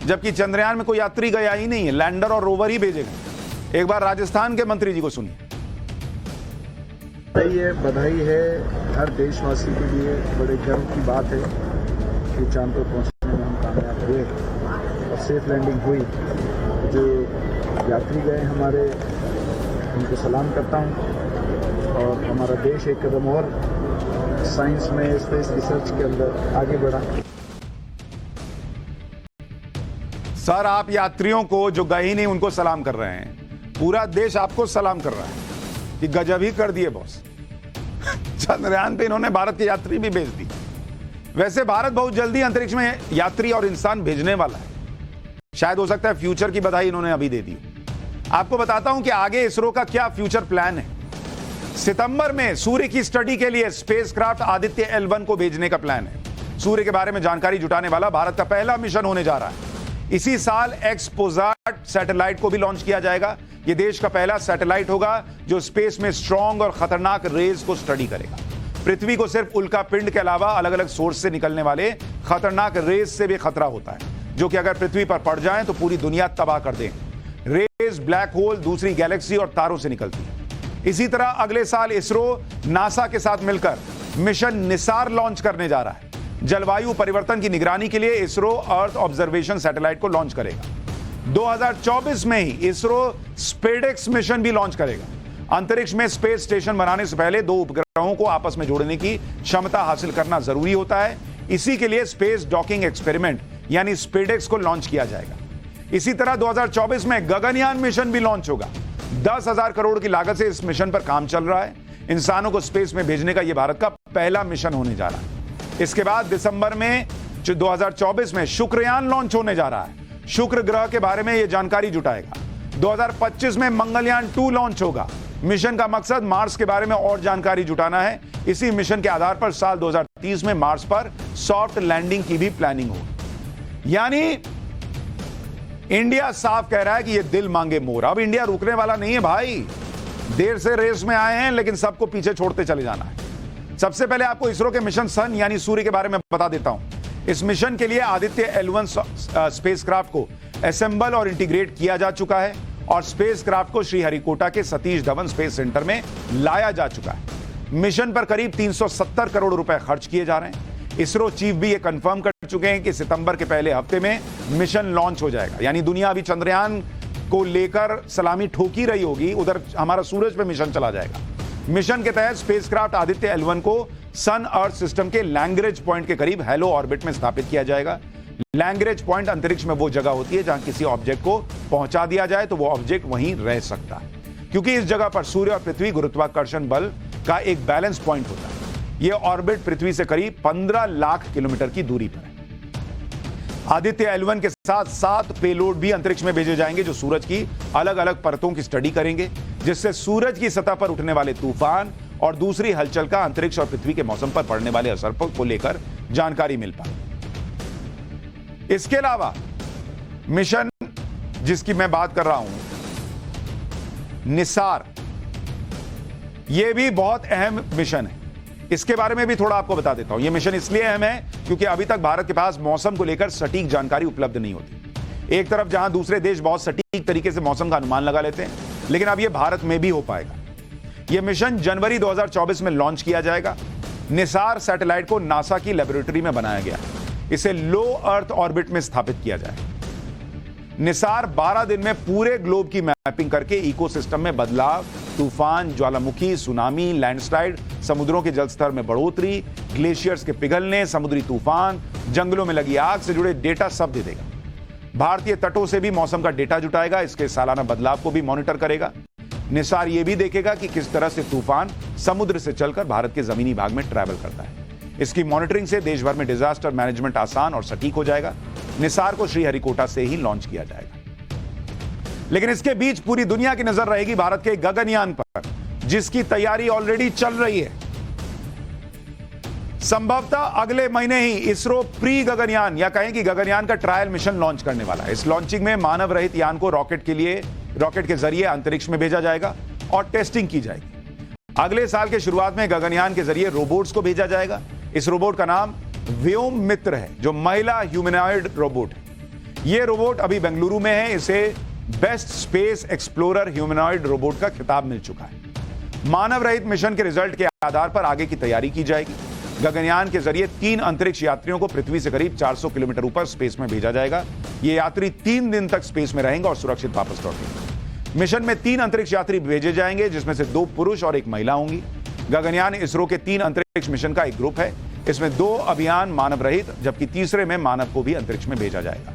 जबकि चंद्रयान में कोई यात्री गया ही नहीं है, लैंडर और रोवर ही भेजे गए। एक बार राजस्थान के मंत्री जी को सुनिए। ये बधाई है हर देशवासी के लिए, बड़े गर्व की बात है कि चांद पर पहुंचने में हम कामयाब हुए और सेफ लैंडिंग हुई। जो यात्री गए हमारे, उनको सलाम करता हूं। और हमारा देश एक कदम और साइंस में, स्पेस रिसर्च के अंदर आगे बढ़ा। सर, आप यात्रियों को जो गए ही नहीं उनको सलाम कर रहे हैं, पूरा देश आपको सलाम कर रहा है कि गजब ही कर दिए बॉस। चंद्रयान पे इन्होंने भारत के यात्री भी भेज दी। वैसे भारत बहुत जल्दी अंतरिक्ष में यात्री और इंसान भेजने वाला है। शायद हो सकता है फ्यूचर की बधाई इन्होंने अभी दे दी। आपको बताता हूं कि आगे इसरो का क्या फ्यूचर प्लान है। सितंबर में सूर्य की स्टडी के लिए स्पेसक्राफ्ट आदित्य L1 को भेजने का प्लान है। सूर्य के बारे में जानकारी जुटाने वाला भारत का पहला मिशन होने जा रहा है। इसी साल एक्सपोजाट सैटेलाइट को भी लॉन्च किया जाएगा। यह देश का पहला सैटेलाइट होगा जो स्पेस में स्ट्रॉन्ग और खतरनाक रेज को स्टडी करेगा। पृथ्वी को सिर्फ उल्का पिंड के अलावा अलग अलग सोर्स से निकलने वाले खतरनाक रेज से भी खतरा होता है, जो कि अगर पृथ्वी पर पड़ जाएं तो पूरी दुनिया तबाह कर दें। रेज ब्लैक होल, दूसरी गैलेक्सी और तारों से निकलती है। इसी तरह अगले साल इसरो नासा के साथ मिलकर मिशन निसार लॉन्च करने जा रहा है। जलवायु परिवर्तन की निगरानी के लिए इसरो अर्थ ऑब्जर्वेशन सैटेलाइट को लॉन्च करेगा। 2024 में ही इसरो स्पेडेक्स मिशन भी लॉन्च करेगा। अंतरिक्ष में स्पेस स्टेशन बनाने से पहले 2 उपग्रहों को आपस में जोड़ने की क्षमता हासिल करना जरूरी होता है। इसी के लिए स्पेस डॉकिंग एक्सपेरिमेंट यानी स्पेडेक्स को लॉन्च किया जाएगा। इसी तरह 2024 में गगनयान मिशन भी लॉन्च होगा। 10,000 करोड़ की लागत से इस मिशन पर काम चल रहा है। इंसानों को स्पेस में भेजने का यह भारत का पहला मिशन होने जा रहा है। इसके बाद दिसंबर में 2024 में शुक्रयान लॉन्च होने जा रहा है। शुक्र ग्रह के बारे में यह जानकारी जुटाएगा। 2025 में मंगलयान 2 लॉन्च होगा। मिशन का मकसद मार्स के बारे में और जानकारी जुटाना है। इसी मिशन के आधार पर साल 2030 में मार्स पर सॉफ्ट लैंडिंग की भी प्लानिंग होगी। यानी इंडिया साफ कह रहा है कि यह दिल मांगे मोर। अब इंडिया रुकने वाला नहीं है भाई। देर से रेस में आए हैं, लेकिन सबको पीछे छोड़ते चले जाना है। सबसे पहले आपको इसरो के मिशन सन यानी सूर्य के बारे में बता देता हूं। इस मिशन के लिए आदित्य L1 स्पेसक्राफ्ट को असेंबल और इंटीग्रेट किया जा चुका है। और स्पेसक्राफ्ट को श्रीहरिकोटा के सतीश धवन स्पेस सेंटर में लाया जा चुका है। मिशन पर करीब 370 करोड़ रुपए खर्च किए जा रहे हैं। इसरो चीफ भी ये कंफर्म कर चुके हैं कि सितंबर के पहले हफ्ते में मिशन लॉन्च हो जाएगा। यानी दुनिया अभी चंद्रयान को लेकर सलामी ठोकी रही होगी, उधर हमारा सूरज पे मिशन चला जाएगा। मिशन के तहत स्पेसक्राफ्ट आदित्य L1 को सन अर्थ सिस्टम के लैंग्रेज पॉइंट के करीब हेलो ऑर्बिट में स्थापित किया जाएगा। लैंग्रेज पॉइंट अंतरिक्ष में वो जगह होती है जहां किसी ऑब्जेक्ट को पहुंचा दिया जाए तो वो ऑब्जेक्ट वहीं रह सकता है, क्योंकि इस जगह पर सूर्य और पृथ्वी गुरुत्वाकर्षण बल का एक बैलेंस पॉइंट होता है। यह ऑर्बिट पृथ्वी से करीब 15 लाख किलोमीटर की दूरी पर है। आदित्य L1 के साथ 7 पेलोड भी अंतरिक्ष में भेजे जाएंगे जो सूरज की अलग अलग परतों की स्टडी करेंगे, जिससे सूरज की सतह पर उठने वाले तूफान और दूसरी हलचल का अंतरिक्ष और पृथ्वी के मौसम पर पड़ने वाले असर को लेकर जानकारी मिल पाए। इसके अलावा मिशन जिसकी मैं बात कर रहा हूं, निसार, यह भी बहुत अहम मिशन है। इसके बारे में भी थोड़ा आपको बता देता हूं। यह मिशन इसलिए अहम है क्योंकि अभी तक भारत के पास मौसम को लेकर सटीक जानकारी उपलब्ध नहीं होती। एक तरफ जहां दूसरे देश बहुत सटीक तरीके से मौसम का अनुमान लगा लेते हैं, लेकिन अब यह भारत में भी हो पाएगा। यह मिशन जनवरी 2024 में लॉन्च किया जाएगा। निसार सैटेलाइट को नासा की लेबोरेटरी में बनाया गया, इसे लो अर्थ ऑर्बिट में स्थापित किया जाएगा। निसार 12 दिन में पूरे ग्लोब की मैपिंग करके इकोसिस्टम में बदलाव, तूफान, ज्वालामुखी, सुनामी, लैंडस्लाइड, समुद्रों के जलस्तर में बढ़ोतरी, ग्लेशियर्स के पिघलने, समुद्री तूफान, जंगलों में लगी आग से जुड़े डेटा सब दे देगा। भारतीय तटों से भी मौसम का डेटा जुटाएगा, इसके सालाना बदलाव को भी मॉनिटर करेगा। निसार यह भी देखेगा कि किस तरह से तूफान समुद्र से चलकर भारत के जमीनी भाग में ट्रैवल करता है। इसकी मॉनिटरिंग से देश भर में डिजास्टर मैनेजमेंट आसान और सटीक हो जाएगा। निसार को श्रीहरिकोटा से ही लॉन्च किया जाएगा। लेकिन इसके बीच पूरी दुनिया की नजर रहेगी भारत के गगनयान पर, जिसकी तैयारी ऑलरेडी चल रही है। संभवतः अगले महीने ही इसरो प्री गगनयान या कहें कि गगनयान का ट्रायल मिशन लॉन्च करने वाला है। इस लॉन्चिंग में मानव रहित यान को रॉकेट के जरिए अंतरिक्ष में भेजा जाएगा और टेस्टिंग की जाएगी। अगले साल के शुरुआत में गगनयान के जरिए रोबोट्स को भेजा जाएगा। इस रोबोट का नाम व्योम मित्र है, जो महिला ह्यूमनॉइड रोबोट है। यह रोबोट अभी बेंगलुरु में है। इसे best space explorer humanoid robot का खिताब मिल चुका है। मानव रहित मिशन के रिजल्ट के आधार पर आगे की तैयारी की जाएगी। गगनयान के जरिए 3 अंतरिक्ष यात्रियों को पृथ्वी से करीब 400 किलोमीटर ऊपर स्पेस में भेजा जाएगा। ये यात्री 3 दिन तक स्पेस में रहेंगे और सुरक्षित वापस लौटेंगे। मिशन में 3 अंतरिक्ष यात्री भेजे जाएंगे, जिसमें से 2 पुरुष और 1 महिला होंगी। गगनयान इसरो के 3 अंतरिक्ष मिशन का एक ग्रुप है। इसमें 2 अभियान मानव रहित, जबकि तीसरे में मानव को भी अंतरिक्ष में भेजा जाएगा।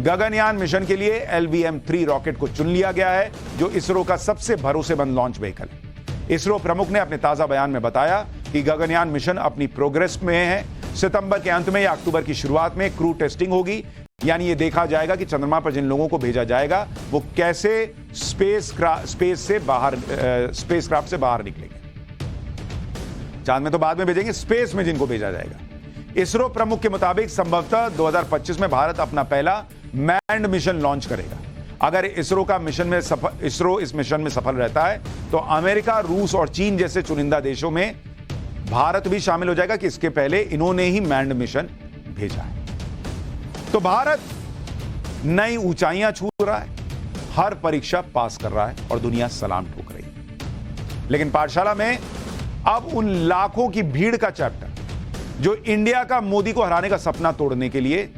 गगनयान मिशन के लिए LVM-3 रॉकेट को चुन लिया गया है, जो इसरो का सबसे भरोसेमंद लॉन्च व्हीकल है। इसरो प्रमुख ने अपने ताजा बयान में बताया कि गगनयान मिशन अपनी प्रोग्रेस में है। सितंबर के अंत में या अक्टूबर की शुरुआत में क्रू टेस्टिंग होगी, यानी ये देखा जाएगा कि चंद्रमा पर जिन लोगों को भेजा जाएगा वो कैसे स्पेसक्राफ्ट से बाहर निकलेंगे। चांद में तो बाद में भेजेंगे, स्पेस में जिनको भेजा जाएगा। इसरो प्रमुख के मुताबिक संभवतः 2025 में भारत अपना पहला मैन्ड मिशन लॉन्च करेगा। अगर इसरो इस मिशन में सफल रहता है तो अमेरिका, रूस और चीन जैसे चुनिंदा देशों में भारत भी शामिल हो जाएगा कि इसके पहले इन्होंने ही मैन्ड मिशन भेजा है। तो भारत नई ऊंचाइयां छू रहा है, हर परीक्षा पास कर रहा है और दुनिया सलाम ठोक रही है। लेकिन पाठशाला में अब उन लाखों की भीड़ का चैप्टर जो इंडिया का मोदी को हराने का सपना तोड़ने के लिए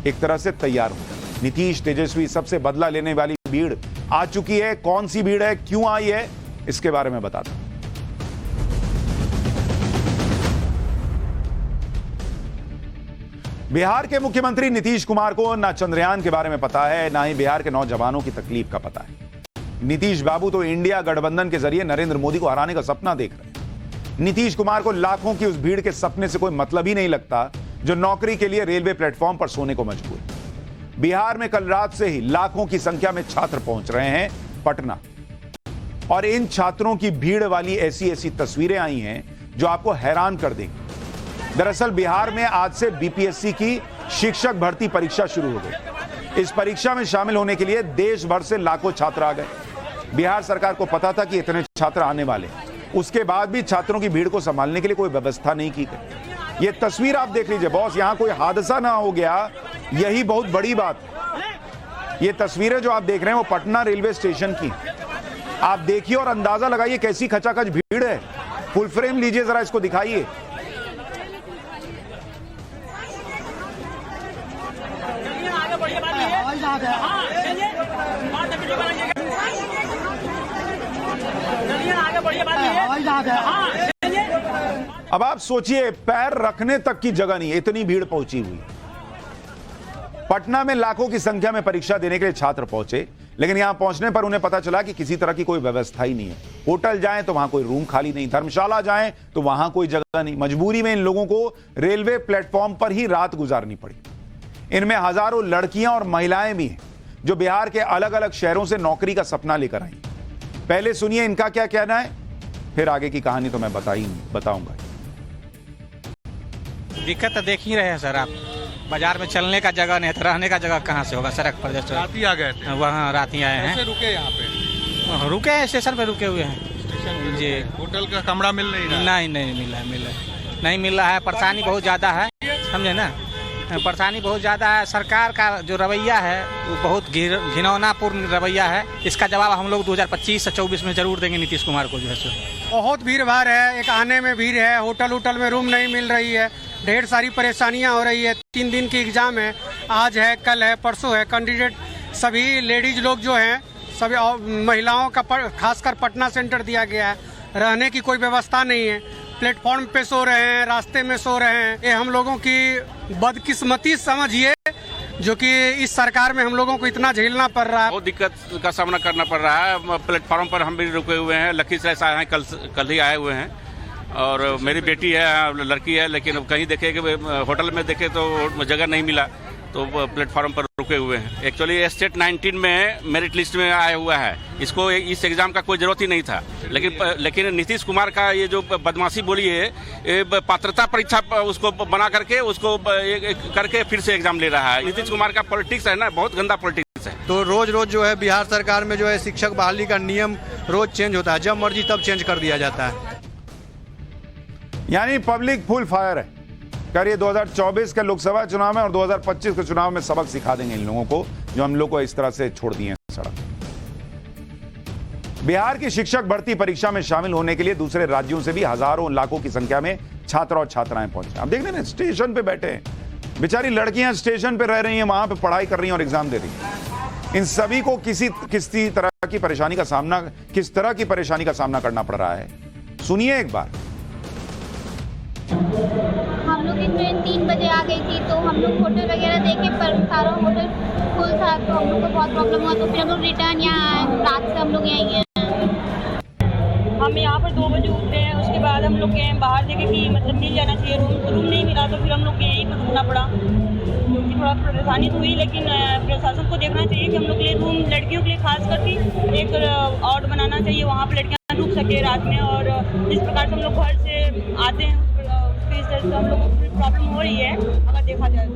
एक तरह से तैयार हो। नीतीश, तेजस्वी, सबसे बदला लेने वाली भीड़ आ चुकी है। कौन सी भीड़ है, क्यों आई है, इसके बारे में बताता हूं। बिहार के मुख्यमंत्री नीतीश कुमार को ना चंद्रयान के बारे में पता है, ना ही बिहार के नौजवानों की तकलीफ का पता है। नीतीश बाबू तो इंडिया गठबंधन के जरिए नरेंद्र मोदी को हराने का सपना देख रहे हैं। नीतीश कुमार को लाखों की उस भीड़ के सपने से कोई मतलब ही नहीं लगता जो नौकरी के लिए रेलवे प्लेटफॉर्म पर सोने को मजबूर है। बिहार में कल रात से ही लाखों की संख्या में छात्र पहुंच रहे हैं पटना, और इन छात्रों की भीड़ वाली ऐसी ऐसी तस्वीरें आई हैं जो आपको हैरान कर देंगी। दरअसल बिहार में आज से बीपीएससी की शिक्षक भर्ती परीक्षा शुरू हो गई। इस परीक्षा में शामिल होने के लिए देश भर से लाखों छात्र आ गए। बिहार सरकार को पता था कि इतने छात्र आने वाले, उसके बाद भी छात्रों की भीड़ को संभालने के लिए कोई व्यवस्था नहीं की गई। ये तस्वीर आप देख लीजिए बॉस, यहां कोई हादसा ना हो गया, यही बहुत बड़ी बात है। ये तस्वीरें जो आप देख रहे हैं वो पटना रेलवे स्टेशन की। आप देखिए और अंदाजा लगाइए कैसी खचाखच भीड़ है। फुल फ्रेम लीजिए जरा, इसको दिखाइए। अब आप सोचिए, पैर रखने तक की जगह नहीं, इतनी भीड़ पहुंची हुई। पटना में लाखों की संख्या में परीक्षा देने के लिए छात्र पहुंचे, लेकिन यहां पहुंचने पर उन्हें पता चला कि किसी तरह की कोई व्यवस्था ही नहीं है। होटल जाएं तो वहां कोई रूम खाली नहीं, धर्मशाला जाएं तो वहां कोई जगह नहीं। मजबूरी में इन लोगों को रेलवे प्लेटफॉर्म पर ही रात गुजारनी पड़ी। इनमें हजारों लड़कियां और महिलाएं भी हैं जो बिहार के अलग अलग शहरों से नौकरी का सपना लेकर आई। पहले सुनिए इनका क्या कहना है, फिर आगे की कहानी तो मैं बताऊंगा। दिक्कत तो देख ही रहे हैं सर आप, बाजार में चलने का जगह नहीं है तो रहने का जगह कहाँ से होगा। सड़क पर जस्ट रात ही आ गए थे, वहाँ रात ही आए हैं। रुके यहाँ पे? रुके हैं, स्टेशन पे रुके हुए हैं। स्टेशन जी। होटल का कमरा मिल नहीं रहा? नहीं मिल रहा है। परेशानी बहुत ज़्यादा है, समझे ना। परेशानी बहुत ज़्यादा है। सरकार का जो रवैया है वो बहुत घिनौनापूर्ण रवैया है। इसका जवाब हम लोग 2025 से 24 में जरूर देंगे नीतीश कुमार को जो है सो। बहुत भीड़ भाड़ है, एक आने में भीड़ है, होटल में रूम नहीं मिल रही है, ढेर सारी परेशानियां हो रही है। 3 दिन की एग्जाम है, आज है, कल है, परसों है। कैंडिडेट सभी लेडीज लोग जो हैं, सभी महिलाओं का खासकर पटना सेंटर दिया गया है। रहने की कोई व्यवस्था नहीं है, प्लेटफॉर्म पे सो रहे हैं, रास्ते में सो रहे हैं। ये हम लोगों की बदकिस्मती समझिए, जो कि इस सरकार में हम लोगों को इतना झेलना पड़ रहा है। बहुत दिक्कत का सामना करना पड़ रहा है। प्लेटफॉर्म पर हम भी रुके हुए हैं, लखीसराय से आए हैं, कल ही आए हुए हैं। और मेरी बेटी है, लड़की है, लेकिन कहीं देखे कि होटल में देखे तो जगह नहीं मिला, तो प्लेटफॉर्म पर रुके हुए हैं। एक्चुअली स्टेट 19 में मेरिट लिस्ट में आया हुआ है, इसको इस एग्जाम का कोई जरूरत ही नहीं था। लेकिन नीतीश कुमार का ये जो बदमाशी बोली है, पात्रता परीक्षा उसको बना करके उसको करके फिर से एग्जाम ले रहा है। नीतीश कुमार का पॉलिटिक्स है ना, बहुत गंदा पॉलिटिक्स है। तो रोज जो है बिहार सरकार में जो है शिक्षक बहाली का नियम रोज चेंज होता है, जब मर्जी तब चेंज कर दिया जाता है। यानी पब्लिक फुल फायर है। करिए 2024 के लोकसभा चुनाव में और 2025 के चुनाव में सबक सिखा देंगे इन लोगों को, जो हम लोग को इस तरह से छोड़ दिए हैं सड़क। बिहार की शिक्षक भर्ती परीक्षा में शामिल होने के लिए दूसरे राज्यों से भी हजारों लाखों की संख्या में छात्र और छात्राएं पहुंचे। आप देख रहे हैं स्टेशन पे बैठे हैं, बेचारी लड़कियां स्टेशन पे रह रही हैं, वहां पे पढ़ाई कर रही हैं और एग्जाम दे रही हैं। इन सभी को किस तरह की परेशानी का सामना करना पड़ रहा है, सुनिए एक बार। हम लोग की ट्रेन 3 बजे आ गई थी, तो हम लोग होटल वगैरह देखे पर सारा होटल फुल था, तो हम लोग को बहुत प्रॉब्लम हुआ। तो फिर हम लोग रिटर्न यहाँ आए, रात से हम लोग यहीं हैं। हम यहाँ पर 2 बजे उठते हैं, उसके बाद हम लोग गए बाहर देखे कि मतलब मिल जाना चाहिए रूम नहीं मिला, तो फिर हम लोग यहीं पर रुकना पड़ा। थोड़ा परेशानी तो हुई, लेकिन प्रशासन को देखना चाहिए कि हम लोग के लिए रूम, लड़कियों के लिए खास करके एक और बनाना चाहिए, वहाँ पर लड़कियाँ रुक सके रात में। और जिस प्रकार से हम लोग घर से आते हैं उसकी वजह से हम लोग को प्रॉब्लम हो रही है, अगर देखा जाए तो।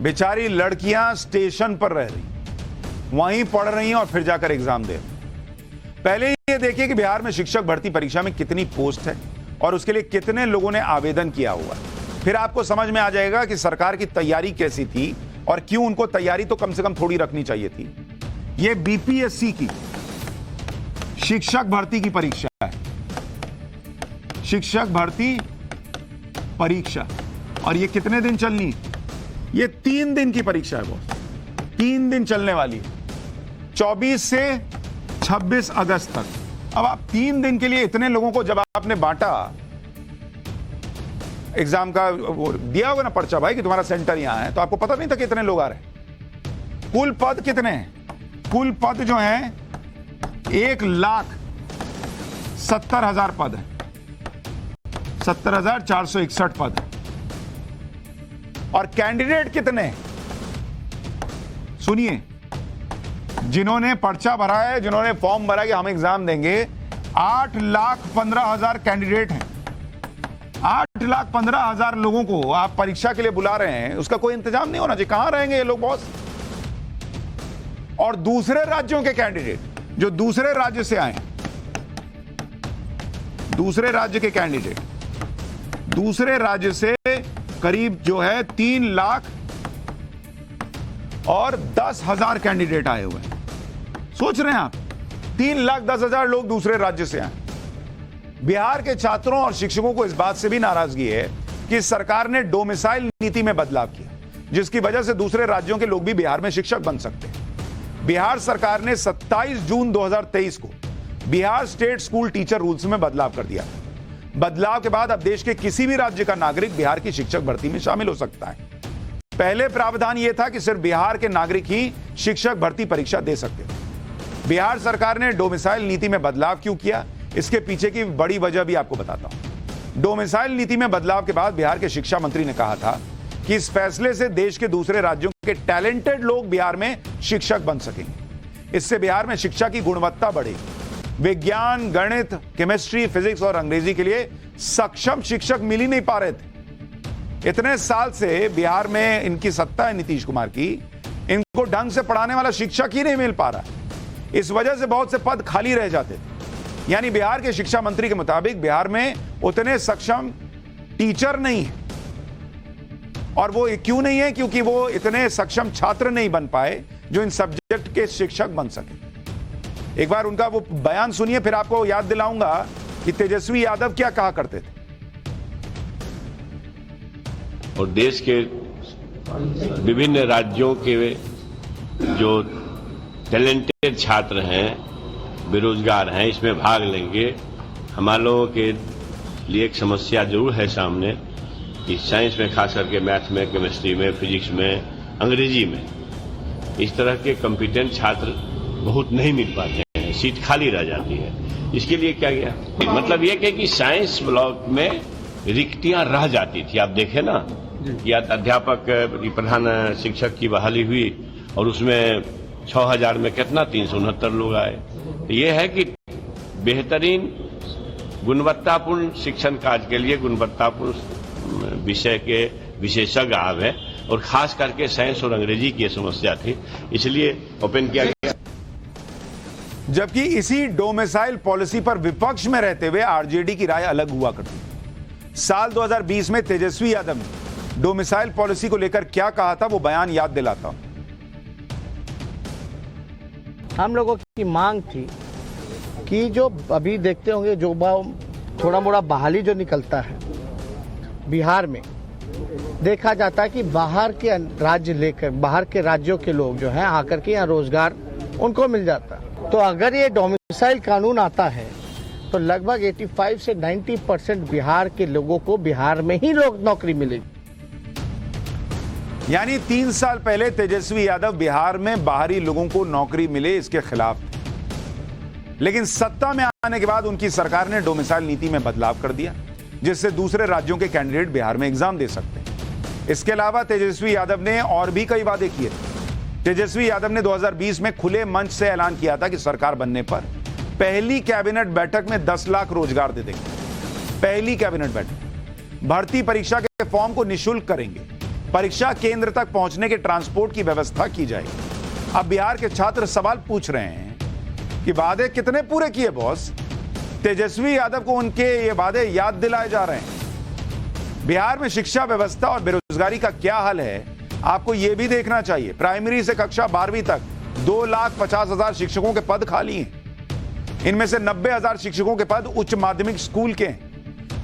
बेचारी लड़कियां स्टेशन पर रह रही, वहीं पढ़ रही हैं और फिर जाकर एग्जाम दे रही। पहले ये देखिए कि बिहार में शिक्षक भर्ती परीक्षा में कितनी पोस्ट है और उसके लिए कितने लोगों ने आवेदन किया हुआ है। फिर आपको समझ में आ जाएगा कि सरकार की तैयारी कैसी थी और क्यों उनको तैयारी तो कम से कम थोड़ी रखनी चाहिए थी। ये बीपीएससी की शिक्षक भर्ती की परीक्षा है, शिक्षक भर्ती परीक्षा, और ये कितने दिन चलनी? ये 3 दिन की परीक्षा है बॉस, 3 दिन चलने वाली है, 24 से 26 अगस्त तक। अब आप 3 दिन के लिए इतने लोगों को जब आपने बांटा, एग्जाम का वो दिया होगा ना पर्चा भाई कि तुम्हारा सेंटर यहां है, तो आपको पता नहीं था कितने लोग आ रहे हैं। कुल पद कितने हैं? कुल पद जो हैं 1,70,000 पद है, 70,461 पद। और कैंडिडेट कितने? सुनिए, जिन्होंने पर्चा भरा है, जिन्होंने फॉर्म भरा कि हम एग्जाम देंगे, 8,15,000 कैंडिडेट हैं। 8,15,000 लोगों को आप परीक्षा के लिए बुला रहे हैं, उसका कोई इंतजाम नहीं होना चाहिए। कहां रहेंगे ये लोग बॉस? और दूसरे राज्यों के कैंडिडेट जो दूसरे राज्य से आए, दूसरे राज्य के कैंडिडेट, दूसरे राज्य से करीब जो है 3 लाख और 10,000 कैंडिडेट आए हुए हैं। सोच रहे हैं आप, 3,10,000 लोग दूसरे राज्य से आए। बिहार के छात्रों और शिक्षकों को इस बात से भी नाराजगी है कि सरकार ने डोमिसाइल नीति में बदलाव किया, जिसकी वजह से दूसरे राज्यों के लोग भी बिहार में शिक्षक बन सकते हैं। बिहार सरकार ने 27 जून 2023 को Bihar state school teacher rules में बदलाव कर दिया। बदलाव के बाद अब देश के किसी भी राज्य का नागरिक बिहार की शिक्षक भर्ती में शामिल हो सकता है। पहले प्रावधान यह था कि सिर्फ बिहार के नागरिक ही शिक्षक भर्ती परीक्षा दे सकते थे। बिहार सरकार ने डोमिसाइल नीति में बदलाव क्यों किया, इसके पीछे की बड़ी वजह भी आपको बताता हूं। डोमिसाइल नीति में बदलाव के बाद बिहार के शिक्षा मंत्री ने कहा था कि इस फैसले से देश के दूसरे राज्यों के टैलेंटेड लोग बिहार में शिक्षक बन सकेंगे। इससे बिहार में शिक्षा की गुणवत्ता बढ़ेगी। विज्ञान, गणित, केमिस्ट्री, फिजिक्स और अंग्रेजी के लिए सक्षम शिक्षक मिल ही नहीं पा रहे थे। इतने साल से बिहार में इनकी सत्ता है नीतीश कुमार की, इनको ढंग से पढ़ाने वाला शिक्षक ही नहीं मिल पा रहा। इस वजह से बहुत से पद खाली रह जाते थे। यानी बिहार के शिक्षा मंत्री के मुताबिक बिहार में उतने सक्षम टीचर नहीं है। और वो क्यों नहीं है? क्योंकि वो इतने सक्षम छात्र नहीं बन पाए जो इन सब्जेक्ट के शिक्षक बन सके। एक बार उनका वो बयान सुनिए, फिर आपको याद दिलाऊंगा कि तेजस्वी यादव क्या कहा करते थे। और देश के विभिन्न राज्यों के जो टैलेंटेड छात्र हैं, बेरोजगार हैं, इसमें भाग लेंगे। हमारे लोगों के लिए एक समस्या जरूर है सामने कि साइंस में, खास करके मैथ में, केमिस्ट्री में, फिजिक्स में, अंग्रेजी में इस तरह के कॉम्पिटेंट छात्र बहुत नहीं मिल पाते हैं, सीट खाली रह जाती है। इसके लिए क्या किया? मतलब ये कि साइंस ब्लॉक में रिक्तियां रह जाती थी। आप देखें ना कि अध्यापक प्रधान शिक्षक की बहाली हुई और उसमें 6,000 में कितना 369 लोग आए। तो ये है कि बेहतरीन गुणवत्तापूर्ण शिक्षण कार्य के लिए गुणवत्तापूर्ण विषय के विशेषज्ञ आवे, और खास करके साइंस और अंग्रेजी की समस्या थी, इसलिए ओपन किया गया। जबकि इसी डोमिसाइल पॉलिसी पर विपक्ष में रहते हुए आरजेडी की राय अलग हुआ करती। साल 2020 में तेजस्वी यादव ने डोमिसाइल पॉलिसी को लेकर क्या कहा था, वो बयान याद दिलाता हूं। हम लोगों की मांग थी कि जो अभी देखते होंगे जो थोड़ा मोड़ा बहाली जो निकलता है बिहार में, देखा जाता है कि बाहर के राज्य लेकर बाहर के राज्यों के लोग जो हैं आकर के यहाँ रोजगार उनको मिल जाता। तो अगर ये डोमिसाइल कानून आता है तो लगभग 85 से 90% बिहार के लोगों को बिहार में ही नौकरी मिलेगी। यानी 3 साल पहले तेजस्वी यादव बिहार में बाहरी लोगों को नौकरी मिले इसके खिलाफ थे, लेकिन सत्ता में आने के बाद उनकी सरकार ने डोमिसाइल नीति में बदलाव कर दिया, जिससे दूसरे राज्यों के कैंडिडेट बिहार में एग्जाम दे सकते हैं। इसके अलावा तेजस्वी यादव ने और भी कई वादे किए थे। तेजस्वी यादव ने 2020 में खुले मंच से ऐलान किया था कि सरकार बनने पर पहली कैबिनेट बैठक में 10 लाख रोजगार दे देंगे। पहली कैबिनेट बैठक। भर्ती परीक्षा के फॉर्म को निःशुल्क करेंगे। परीक्षा केंद्र तक पहुंचने के ट्रांसपोर्ट की व्यवस्था की जाएगी। अब बिहार के छात्र सवाल पूछ रहे हैं कि वादे कितने पूरे किए बॉस? तेजस्वी यादव को उनके ये वादे याद दिलाए जा रहे हैं। बिहार में शिक्षा व्यवस्था और बेरोजगारी का क्या हाल है, आपको यह भी देखना चाहिए। प्राइमरी से कक्षा 12वीं तक 2,50,000 शिक्षकों के पद खाली हैं। इनमें से 90,000 शिक्षकों के पद उच्च माध्यमिक स्कूल के हैं।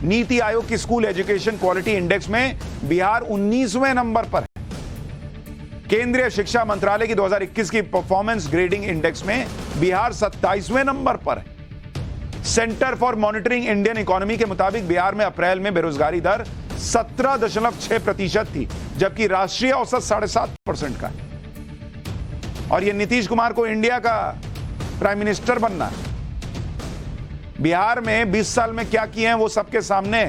नीति आयोग की स्कूल एजुकेशन क्वालिटी इंडेक्स में बिहार 19वें नंबर पर है। केंद्रीय शिक्षा मंत्रालय की 2021 की परफॉर्मेंस ग्रेडिंग इंडेक्स में बिहार 27वें नंबर पर है। Centre for monitoring Indian economy के मुताबिक बिहार में अप्रैल में बेरोजगारी दर 17.6% थी, जबकि राष्ट्रीय औसत 7.5% का है। और यह नीतीश कुमार को इंडिया का प्राइम मिनिस्टर बनना है। बिहार में 20 साल में क्या किए हैं वो सबके सामने।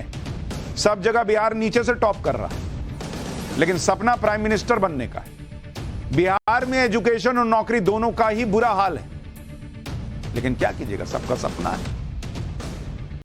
सब जगह बिहार नीचे से टॉप कर रहा है, लेकिन सपना प्राइम मिनिस्टर बनने का है। बिहार में एजुकेशन और नौकरी दोनों का ही बुरा हाल है, लेकिन क्या कीजिएगा, सबका सपना है।